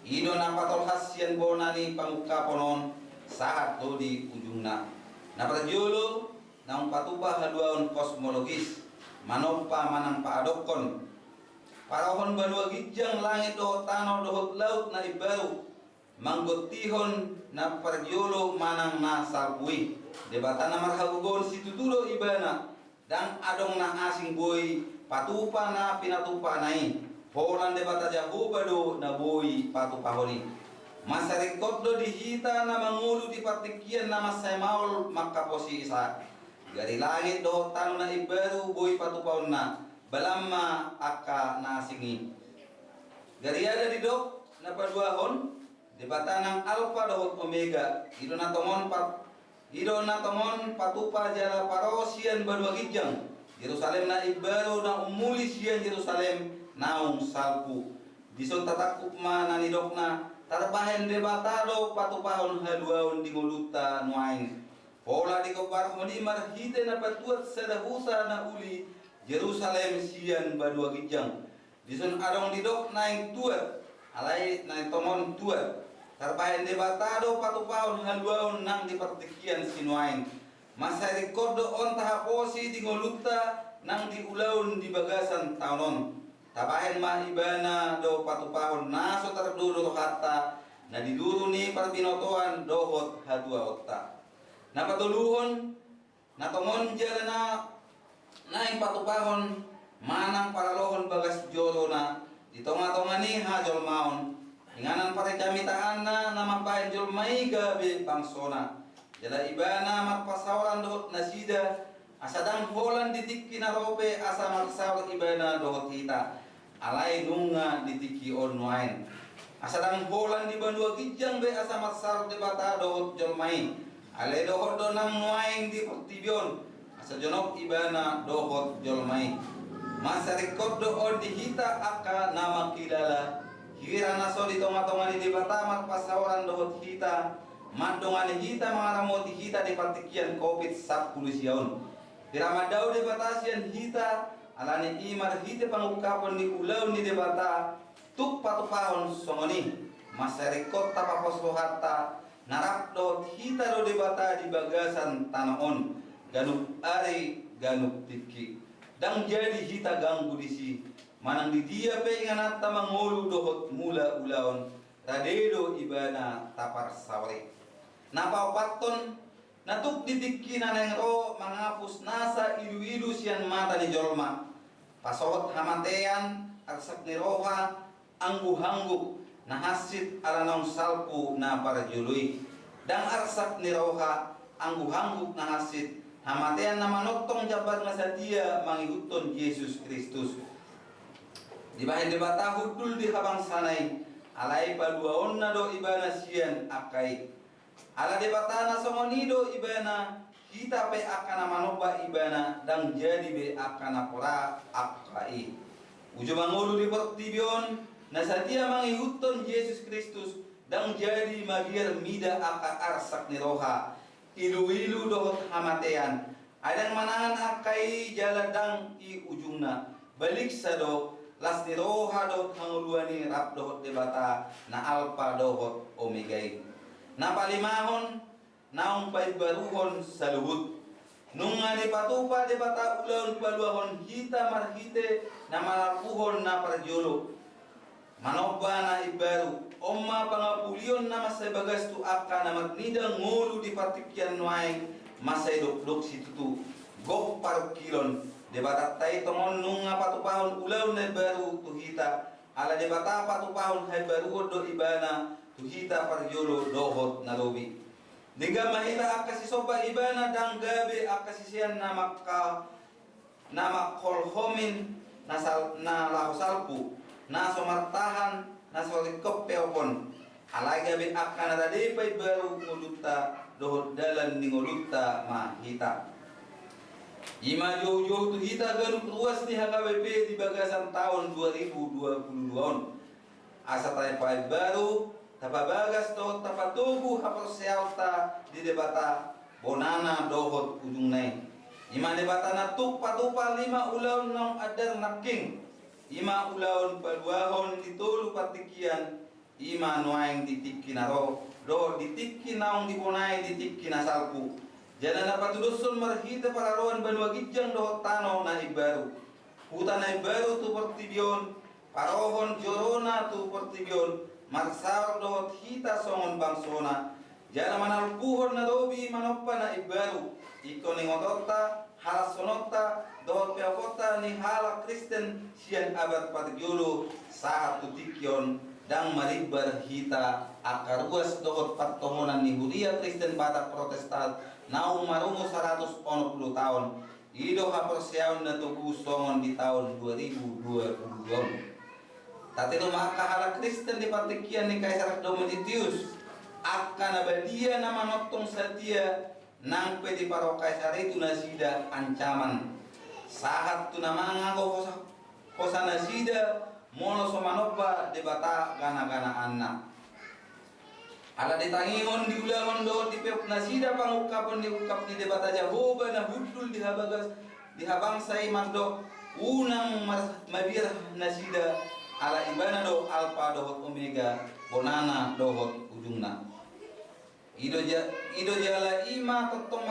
Speaker 5: ido na patol hasyan bonani pangukaponon saat do di ujungna na parjolo nang patupa haluaun kosmologis manompa manang paadokon parahon Banua Gijang langit dohot tano dohot laut na ibaru manggotihon na parjolo manang na salpui debata na marhagugon situtulo ibana dan adong na asing boy patupa na pinatupa nai horan debata Jehovah do na boy patupa honi masarikot do dihita na mangulu di patikian na masay maul makaposi isa dari langit dohot tano na ibaru boy patupaon na balamma aka nasingi dari ada di dok na paduahon debata ng alpha dohot omega ito na tomon Ido na tomon patupa jala parosian Banua Gijang Yerusalem na ibaru na umuli sian Yerusalem naung salpu dison tatakuk ma nanidok na tarbahen debatado patupahon haluaon di nguluta nuain pola di kobar honi marhite na patuat sadahusa na uli Yerusalem sian Banua Gijang dison adong didok naing tuat alai naing tomon tuat tarbahen debatado patupahon haluaon nang di pertikian sinuain masa rekordo on tahaposi di ngoluta nang di ulaun di bagasan taunon tabahen mah ibana do patupahon naso tarduro hatta na diduru ni parbinotoan dohot hadua otta na patuluhon na tomon jalana naing patupahon manang paralohon bagas joro na di tonga-tonga ni hajol maon inganan pare kamitaan na namampain jol mai gabe bangsona jala ibana magpasawran dohot nasida asadang holan ditikki na rope asa magsawr ibana dohot hita alay nunga ditiki onwain asadang holan di Banua Gijang be asa magsawr di bata dohot jolmai alay dohot do nang nuaing di pertibyon asa jonok ibana dohot jolmai masa rekod do on di hita aka nama kilala hira naso di tonga-tonga di bata magpasawran dohot hita mandongan hita mga ramoti hita di partikian COVID 10 siyaon Piramadao de batasian hita alani imar hita pangukapon ni ulaw ni debata tuk patupahon songoni maserikot tapapos rohata narap do hita do debata di bagasan tanaon ganuk ari ganuk tiki dang jadi hita ganggu disi manang di dia pe inganata mangolu dohot mula ulaon radedo ibana tapar sawri napa paton natuk ditikki naneng ro mangapus nasa ilu-ilu sian mata ni jolma pasot hamatean arsak ni roha anggu-hanggu nahasit alanong salpu na para jului dang arsak ni roha anggu-hanggu nahasit hamatean na manotong jabat nga sadia mangihuton Yesus Kristus di bahin debata hudul di habang sanay alay paduaon na do ibana sian akai ala debatana songonido ibana kita pe akana manoba ibana dang jadi be akana pora akai ujo mangulu di pertibyon na satia mangihuton Yesus Kristus dang jadi magier mida aka arsak ni roha ilu-ilu dohot hamatean adang manangan akai jaladang i ujungna balik sado las ni roha dohot hanguluani rap dohot debata na alpa dohot omegai na palimahon naong paibaruhon sa luhut nung nga di patupa di bata ulaon paluahon hita marhite na malapuhon na parjolo manoba na ibaru omma pangapulion na masay bagas tu aka na magnidang ngulu di partikyan nuaing masay dok situtu gok parukilon di bata tay tongon nung nga patupahon ulaon na ibaru tu hita ala di bata patupahon hay baruhon do ibana tuhita parjolo dohot na lobi diga mahita akasi soba ibana dang gabi akasi siyan na makolhomin na lahosalpu na somartahan na solikop peopon alay gabi akana tadi pay baru nguluta dohot dalan ni nguluta mahita ima jauh-jauh tuhita ganuk ruas ni HKBP di bagasan tahun 2022 asa tayo pay baru tapabagas dohot tapatubu haporsealta di debata bonana dohot ujung nai ima debata na tupa 5 ulaun nong adar naking 5 ulaun paluahon ditulu patikian ima nuaing ditikki naro do ditikki naong dibonai ditikki nasalpu jana na patudusun marhita pararoan Banua Gijang dohot tano na ibaru hutan na ibaru tu pertibyon parohon jorona tu pertibyon marsawar dohot hita songon bangsona jana manalpuhon na dobi manoppa na ibaru iko ni ngototta halasonota dohot peokota ni hala Kristen sian abad patgyolo saat tutikyon dang maribar hita akaruas dohot pertomonan ni Huria Kristen Batak Protestan naung marungo 180 tahun ido hapersiaon na tubuh songon di tahun 2022 tatino makahala Kristen di patikian ni Kaisar Domitius akan abadia na manotong satia nang pwede parokai sari tu nasida ancaman sahat tu namanga ko kosa nasida mono somanopa debata gana-gana anak ala ditangingon di ulangon do di pep nasida pangukapon di ukap di debata Jehovah na hudul di habagas di habangsai mando unang mabir nasida ala ibana do alfa dohot omega bonana dohot ujungna ido jala ima totong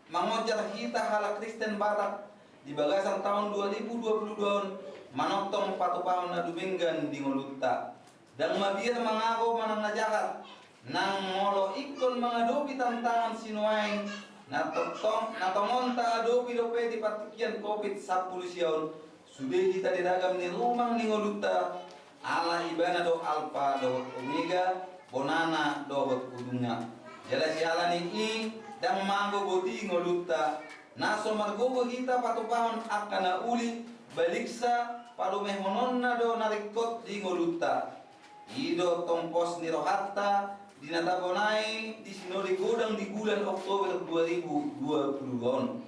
Speaker 5: mangojar hita hala Kristen Batak di bagasan tahun 2022 manotong patupaon na duminggan di ngolutta dan mabir mangago manang najahat nang ngolo ikon mangadopi tantangan sinuain natongonta adopi dope di patikian COVID 10 sion sudah kita diragam ni rumang ni ngolutta ala ibana do alfa do omega bonana do kudunga jala siala ni i dan manggo bodi ngolutta naso margogo kita patupahon akana uli baliksa palumeh mononna do narikot di ngolutta ido tompos ni rohatta dinatabonai di sinodi godang di bulan Oktober 2020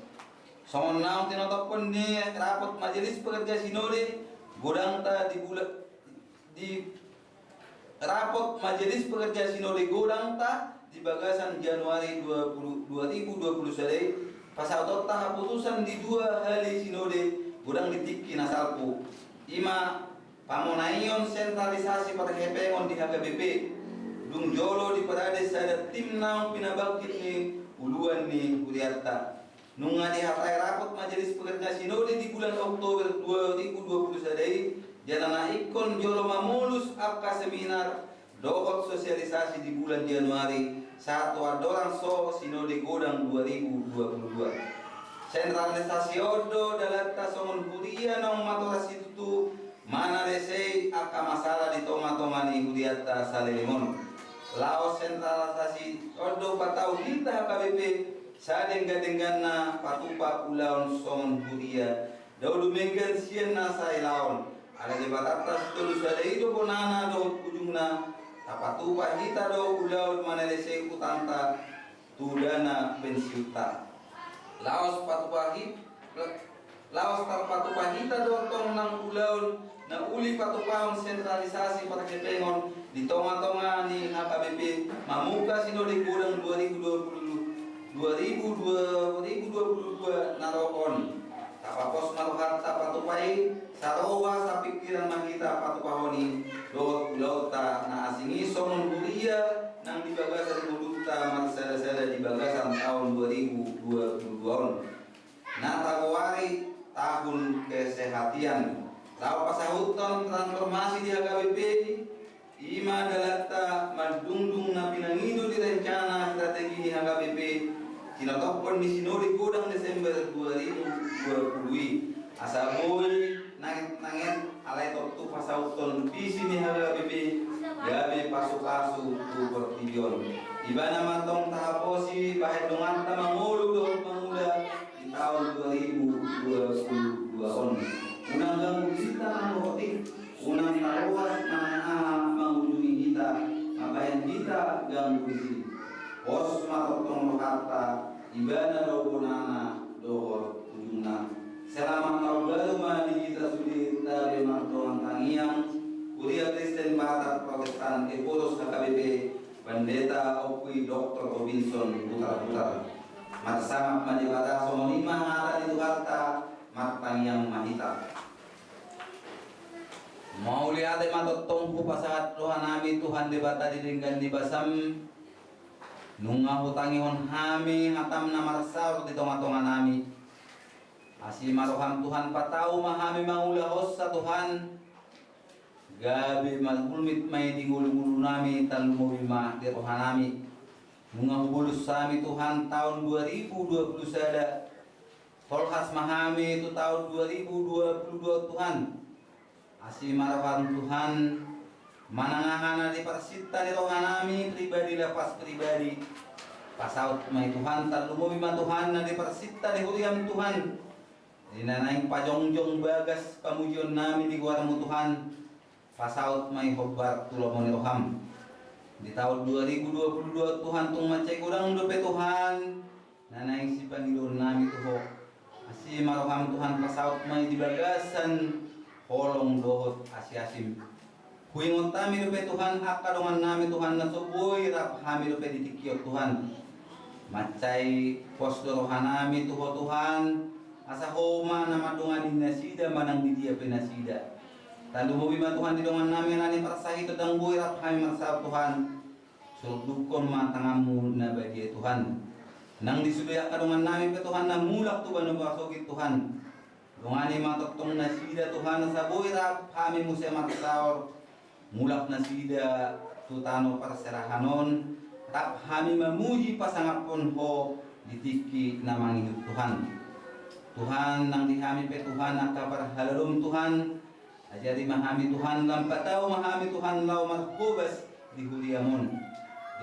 Speaker 5: Somon naon tinotopon ni rapat majelis pekerja sinode godang ta di bulan di rapot majelis pekerja sinode godang ta di bagasan Januari 2021 pasal ta putusan di 2 hari sinode godang ditiki nasalpu ima pamonaion sentralisasi perhepengon di HKBP dung jolo di parades ada tim naon pinabangkit ni uluan ni Kuriata nunga di hatai rapot majelis pekerja sinode di bulan Oktober 2021 janana ikon jolo mamulus apka seminar dohot sosialisasi di bulan Januari satu adorang so sinode godang 2022 sentralisasi odo dalata songon kuria nong matorasi tutu mana resei aka masalah di tonga-tonga ni Kuriata Salelimon Laos sentralisasi odo patau kita HKBP sadengga-denggana patupa ulaun songon kuria daudu menggan sien nasai laon ada di batatas tulu sadaido bonana do ujungna tapatupa hita do ulaun manelese utanta tudana pensiuta Laos patupa Laos patupa hita do tong nang ulaun na uli patupahon sentralisasi para kepengon di tonga-tonga ni HKBP mamuka sinode godang 2022 narokon tapapos maruhat tapatupai sarowa sa pikiran mahita patupahoni laut ta na asingi songon kuria nang di bagasan muluta marsada-sada di bagasan tahun 2022 na tagwari tahun kesehatian Lawa pasahutan transformasi di HKBP ima dalata madungdung na pinangido di rencana strategi di HKBP sinotopon di sinode godang Desember 2020 asaboy nangit alay tortu pasahutan visi di HKBP gabe pasu-pasu tu bertijon ibana matong tahaposi bahaya dongan tamangulu dohot mangula di tahun 2022 unang ganggu kita mengotik unang taruas mana mengunjungi kita mabayan kita ganggu isi pos matotong kata ibana dogonana dohor ujungna selama tahun baru mani kita sudah dari mantongan tangiang kuliah Kristen Batak Protestan Epolos HKBP Pendeta Opui Dr. Robinson putar-putar matsama manibada somonima ngata itu kata matang yang mahita mau lihat matotong ku pasahat Tuhan nami Tuhan debata didinggan di basam nunga hutangihon hami ngatam na marasal di tonga-tonga nami asi maroham Tuhan patau mahami mangulahos sa Tuhan gabi magulmit may di gulu-gulu nami talumuwi ma di rohan nami nunga hubulus sami Tuhan tahun 2020 sada tolhas mahami itu tahun 2022 Tuhan asi marahan Tuhan manangahana di persita di rohan nami pribadi lepas pribadi pasaut may Tuhan talumuwi ma Tuhan na di persita di huriam Tuhan dinanaing pajongjong bagas pamujon nami di guaramu Tuhan pasaut may hobar tulong ni roham di tahun 2022 Tuhan tung macai kurang dope Tuhan Nanay si Panginoon namin tuho. Asi maroham Tuhan pasaut may di bagasan holong dohot asi-asim. Huingon tami rupe Tuhan akadongan namin Tuhan na suboy rap hami rupe ditikyok Tuhan. Macay posdo rohanami tuho Tuhan asa homa na madungan nasida manang di dia penasida. Talu mo bima Tuhan di dongan namin ani parasahi to dang boy rap hami marsab Tuhan. Surut dukon matangamu na bagi Tuhan. Nang disuduyak kadongan namin pe Tuhan na mulak tu banu basogit Tuhan. Dongani matotong nasida Tuhan sa boy rap hami musa marsaor mulak nasida tutano parserahanon. Tap hami memuji pasangapun ho ditiki namang hidup Tuhan. Tuhan nang dihami pe Tuhan akabar halalum Tuhan. Ajari mahami Tuhan lampatau mahami Tuhan lau marhubas di huriamun.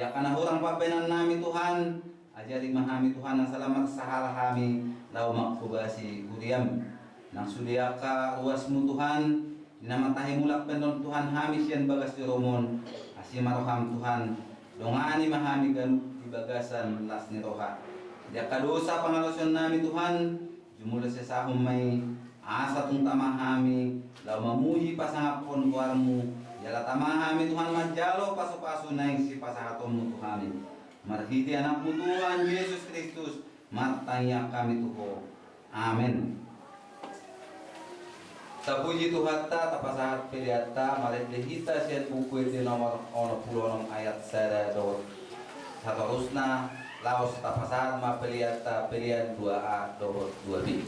Speaker 5: Ya kana orang pabenan nami Tuhan. Ajari mahami Tuhan ang salamat sahala hami lau makhubasi huriam. Nang sudiaka ruasmu Tuhan. Dinamatahi mulak penon Tuhan hami sian bagas di romon. Asi maroham Tuhan. Dongani mahami ganuk di bagasan las ni roha. Dia kadosa pangaloson nami Tuhan. Jumula sesahum may asa tung tamahami. Lau mamuhi pasangapon kuarmu. Jala tamahami Tuhan majalo paso-paso naing si pasangatonmu Tuhan. Marhiti anakmu Tuhan Yesus Kristus. Martanya kami Tuho. Amin. Tapuji Tuhata tapasahat piliata malet dehita siat buku di nomor 10 ayat sada dot satorusna laos tapasahat ma piliata pilihan 2a dot 2b.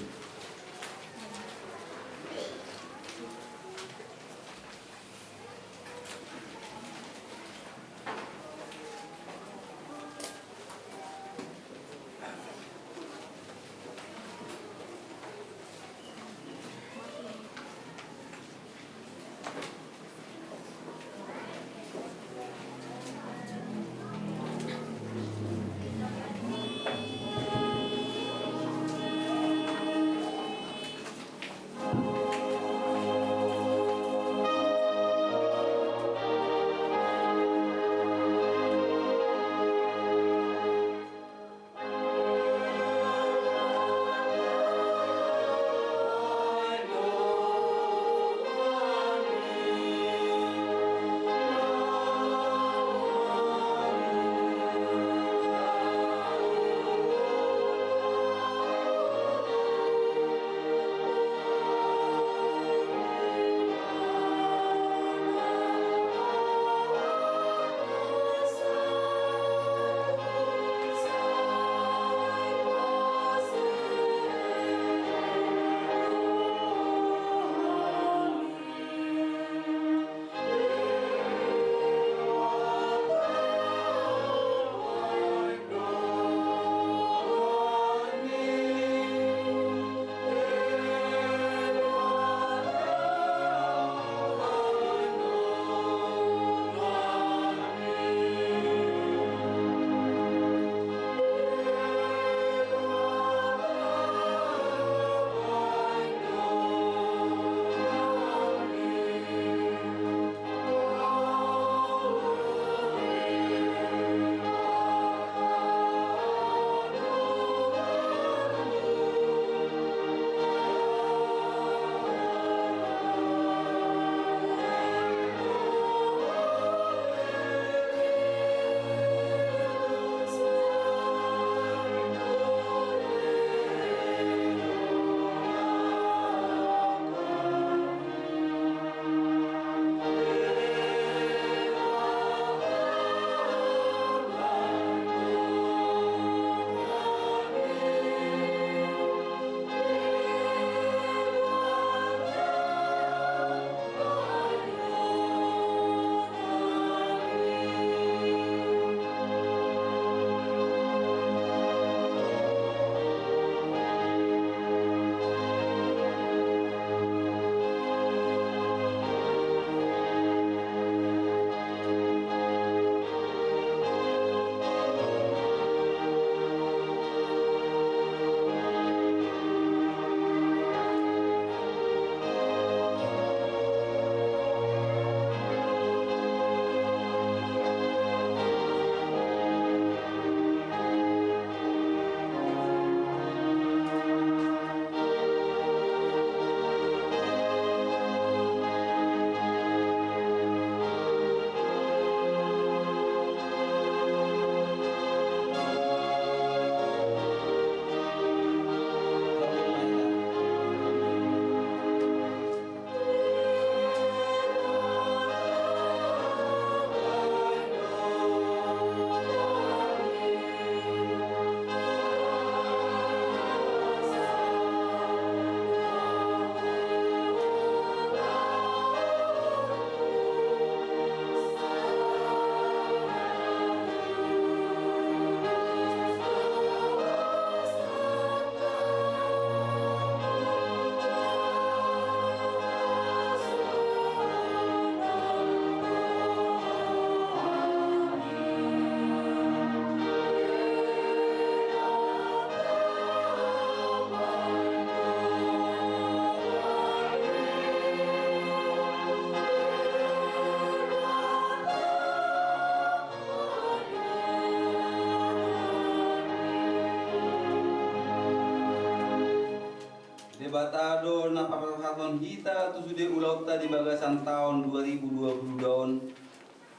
Speaker 5: debatado na paparhaton hita tu sude ulau ta di bagasan tahun 2020 daun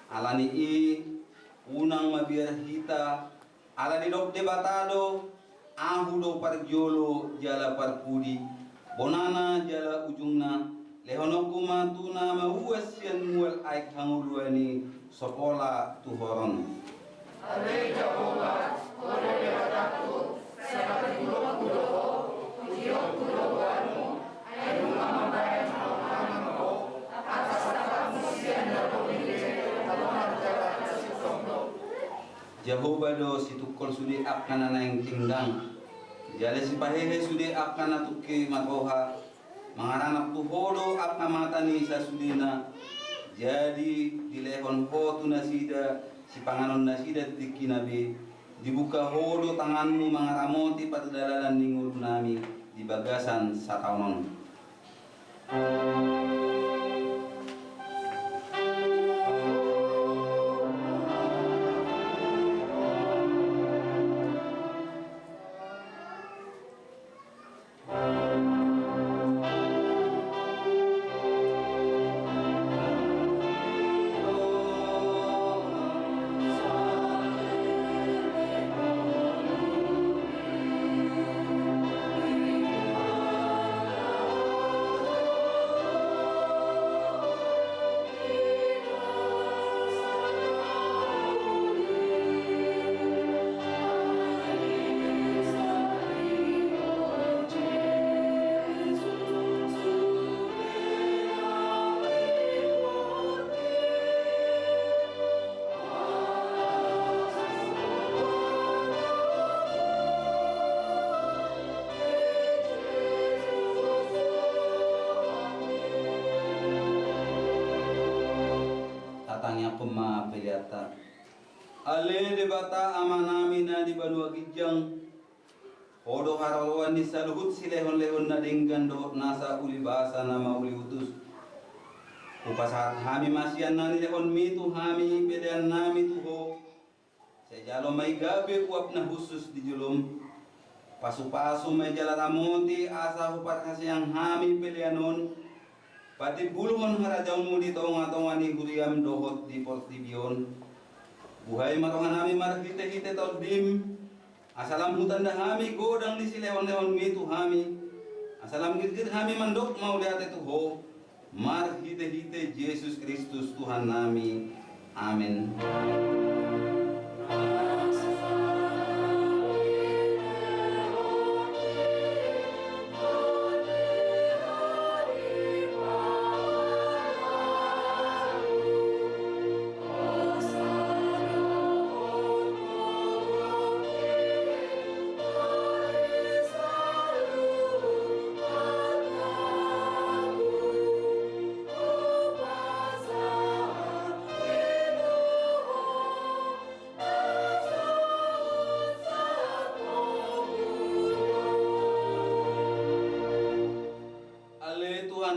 Speaker 5: alani i unang mabiar hita alani dok debatado ahu do parjolo jala parpudi bonana jala ujungna lehonokuma tuna mauas yan mual aik hanguluani sopola tuhoron Jehovah do situkol sudi akana na yang tinggang jale si pahehe sudi akana tuki makoha mangaranak tuholo akna mata ni sa sudina jadi dilehon ho tu nasida si panganon nasida tiki nabi dibuka holo tanganmu mangaramoti patudalalan ningul nami di bagasan sataunon. Pemapiliata ale debata amanami na di Banua Gijang hodo harawan ni saluhut silehon-lehon na dinggando nasa uli bahasa nama uli utus upasat hami masian na nilehon mitu hami pilihan nami tuho sejalo may gabi uap na khusus di julum pasu-pasu may jalaramuti asa hupat kasiyang hami pilihanon pati bulungan harajaw mo dito nga ni Guriam dohot di Portibion. Buhay matongan nami marhite-hite tol dim. Asalam hutan dah hami godang di silehon-lehon mitu hami. Asalam git-git hami mandok mau lihat itu ho. Marhite-hite Yesus Kristus Tuhan nami. Amin.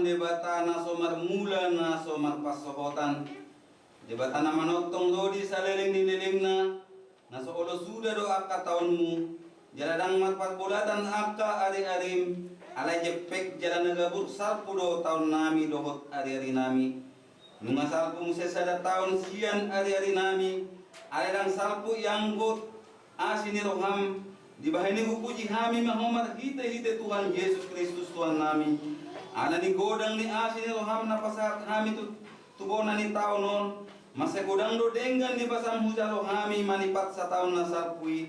Speaker 5: Debata naso marmula naso marpasohotan debata na manotong dodi sa leling nililing naso olo suda do akka taonmu jaladang marpatbolatan akka ari-arim alay jepek jalan nagabur salpu do taon nami dohot ari-ari nami nunga salpu musesada taon sian ari-ari nami alay lang salpu yanggot asini roham di bahini upuji hami mahomar hite-hite Tuhan Yesus Kristus Tuhan nami ana ni godang ni asin ni roham na pasat hami tu tubona ni taonon masa godang do denggan ni pasam huja rohami manipat sa taon na sarpui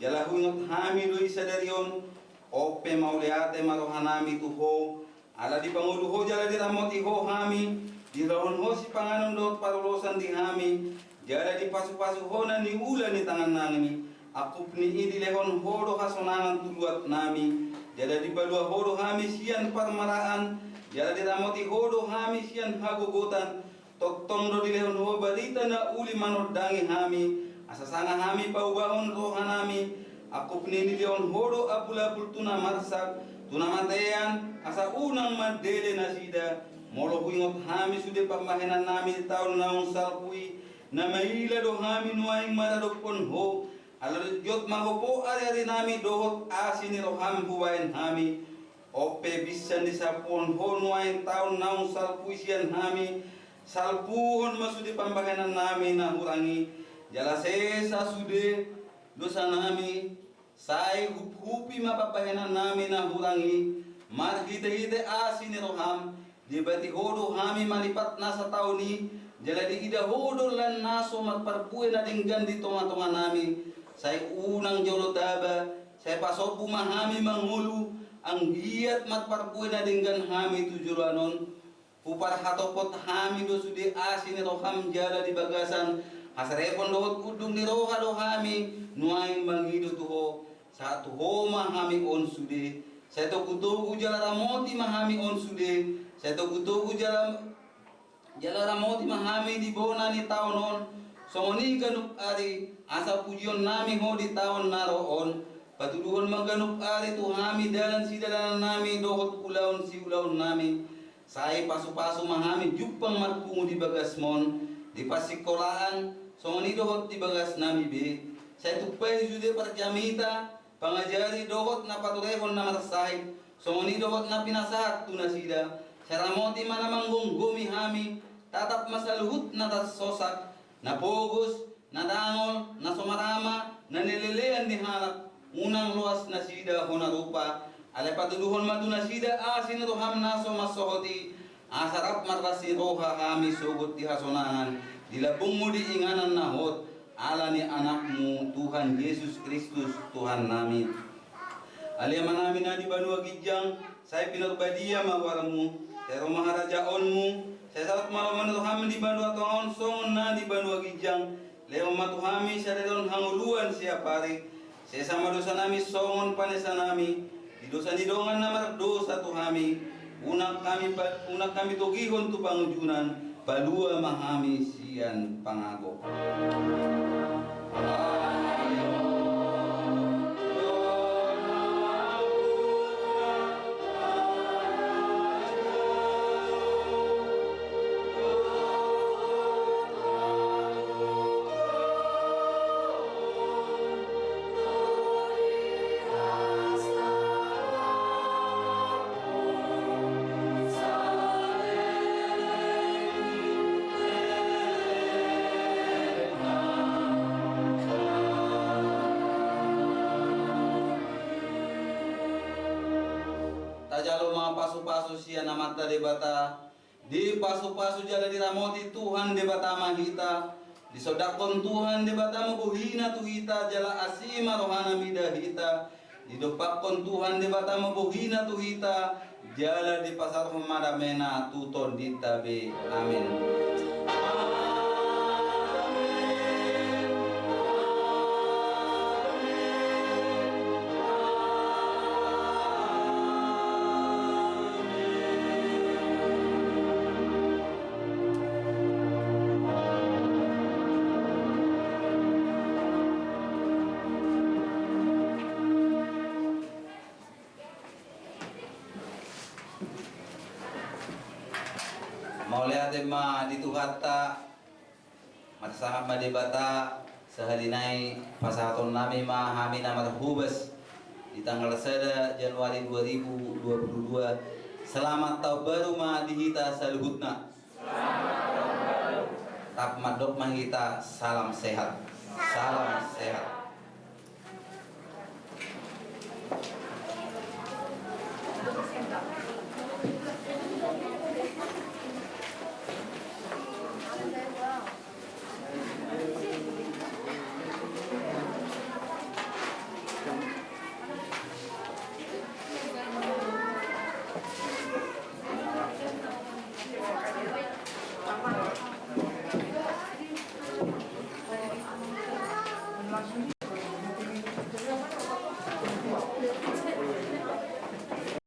Speaker 5: jalahu ngot hami do isa darion ope mauleate marohanami tu ho ala di pangulo ho jala di ramoti ho hami di rohon ho si panganon do parulosan di hami jala di pasu-pasu ho na ni ulan ni tangan nangini aku ni idi lehon ho do hasonangan tuluat nami jala di balua hodo hami sian parmaraan jala di ramoti hodo hami sian hagogotan toktong do dilehon ho barita na uli manodangi hami asasanga hami paubahon rohanami aku pnini dilehon hodo apul-apul tuna marsak tuna matean asa unang madele nasida molo huingot hami sude pamahenan nami di taon naung salpui na maila do hami nuaing maradokpon ho alor jot magopo ari-ari nami dohot asini roham huwain hami Ope bisan di sapuon honwain taon naung salpuisian hami salpuhon masudi pambahanan nami na hurangi jala sesa sude dosa nami sai hupi mapapahanan nami na hurangi mar hite asin ni roham di bati hodo hami malipat nasa tauni jala di ida hodo lan naso magparpue na dinggan di tonga-tonga nami sai unang jolo taba sai pasopu mahami mangulu ang giat matparpue na dinggan hami tujuranon upar hatopot hami do sudi asin ni roham jala di bagasan hasrepon dohot kudung ni roha do hami nuaing mangido tuho sa tuho mahami on sudi sa to kutugu jala ramoti mahami on sudi sa to kutugu jala ramoti mahami di bona ni taonon songoni ganup ari asa pujion nami ho di taon naroon patuduhon maganup ari tu hami dalan si dalan nami dohot ulaon si ulaon nami sai pasu-pasu mahami jupang marpungu di bagasmon di pasikolaan songoni dohot di bagas nami be sai tupay jude parjamita pangajari dohot na paturehon na matasay songoni dohot na pinasahat tunasida saramoti manamang gumi hami tatap masaluhut na tasosak na pogos na dangol na sumarama na nilelean ni hanap unang luas na sida honarupa alay patuduhon maduna sida asin roham naso masohoti asarap marasi roha kami sugot di hasonahan dilabung mo di inganan nahot ala ni anakmu Tuhan Yesus Kristus Tuhan namin alay manami na di banua gijang say pinagbadia mawaramu pero maharajaonmu saya sarat malaman roham di banua toon songon na di banua gijang leo matuhami sa redon hanguluan siya pare saya sama dosa nami songon panesa nami di dosa ni dongan na mardosa tu hami unak kami tugihon tu pangujunan palua mahami sian pangago tajalo mga pasu-pasu siya na mata debata di pasu-pasu jala di ramoti Tuhan debata mahita di sodakon Tuhan debata mabuhina tuhita jala asima rohana midahita di dopakon Tuhan debata mabuhina tuhita jala di pasar humadamena tuton ditabe amin. Mau lihat ma dito kata matasahap madebata sa halinay pasaton namin mahami na matahubas di tanggal 1 Januari 2022. Selamat tahun baru ma dihita sa luhutna. Tap madok mahita salam sehat. Salam sehat.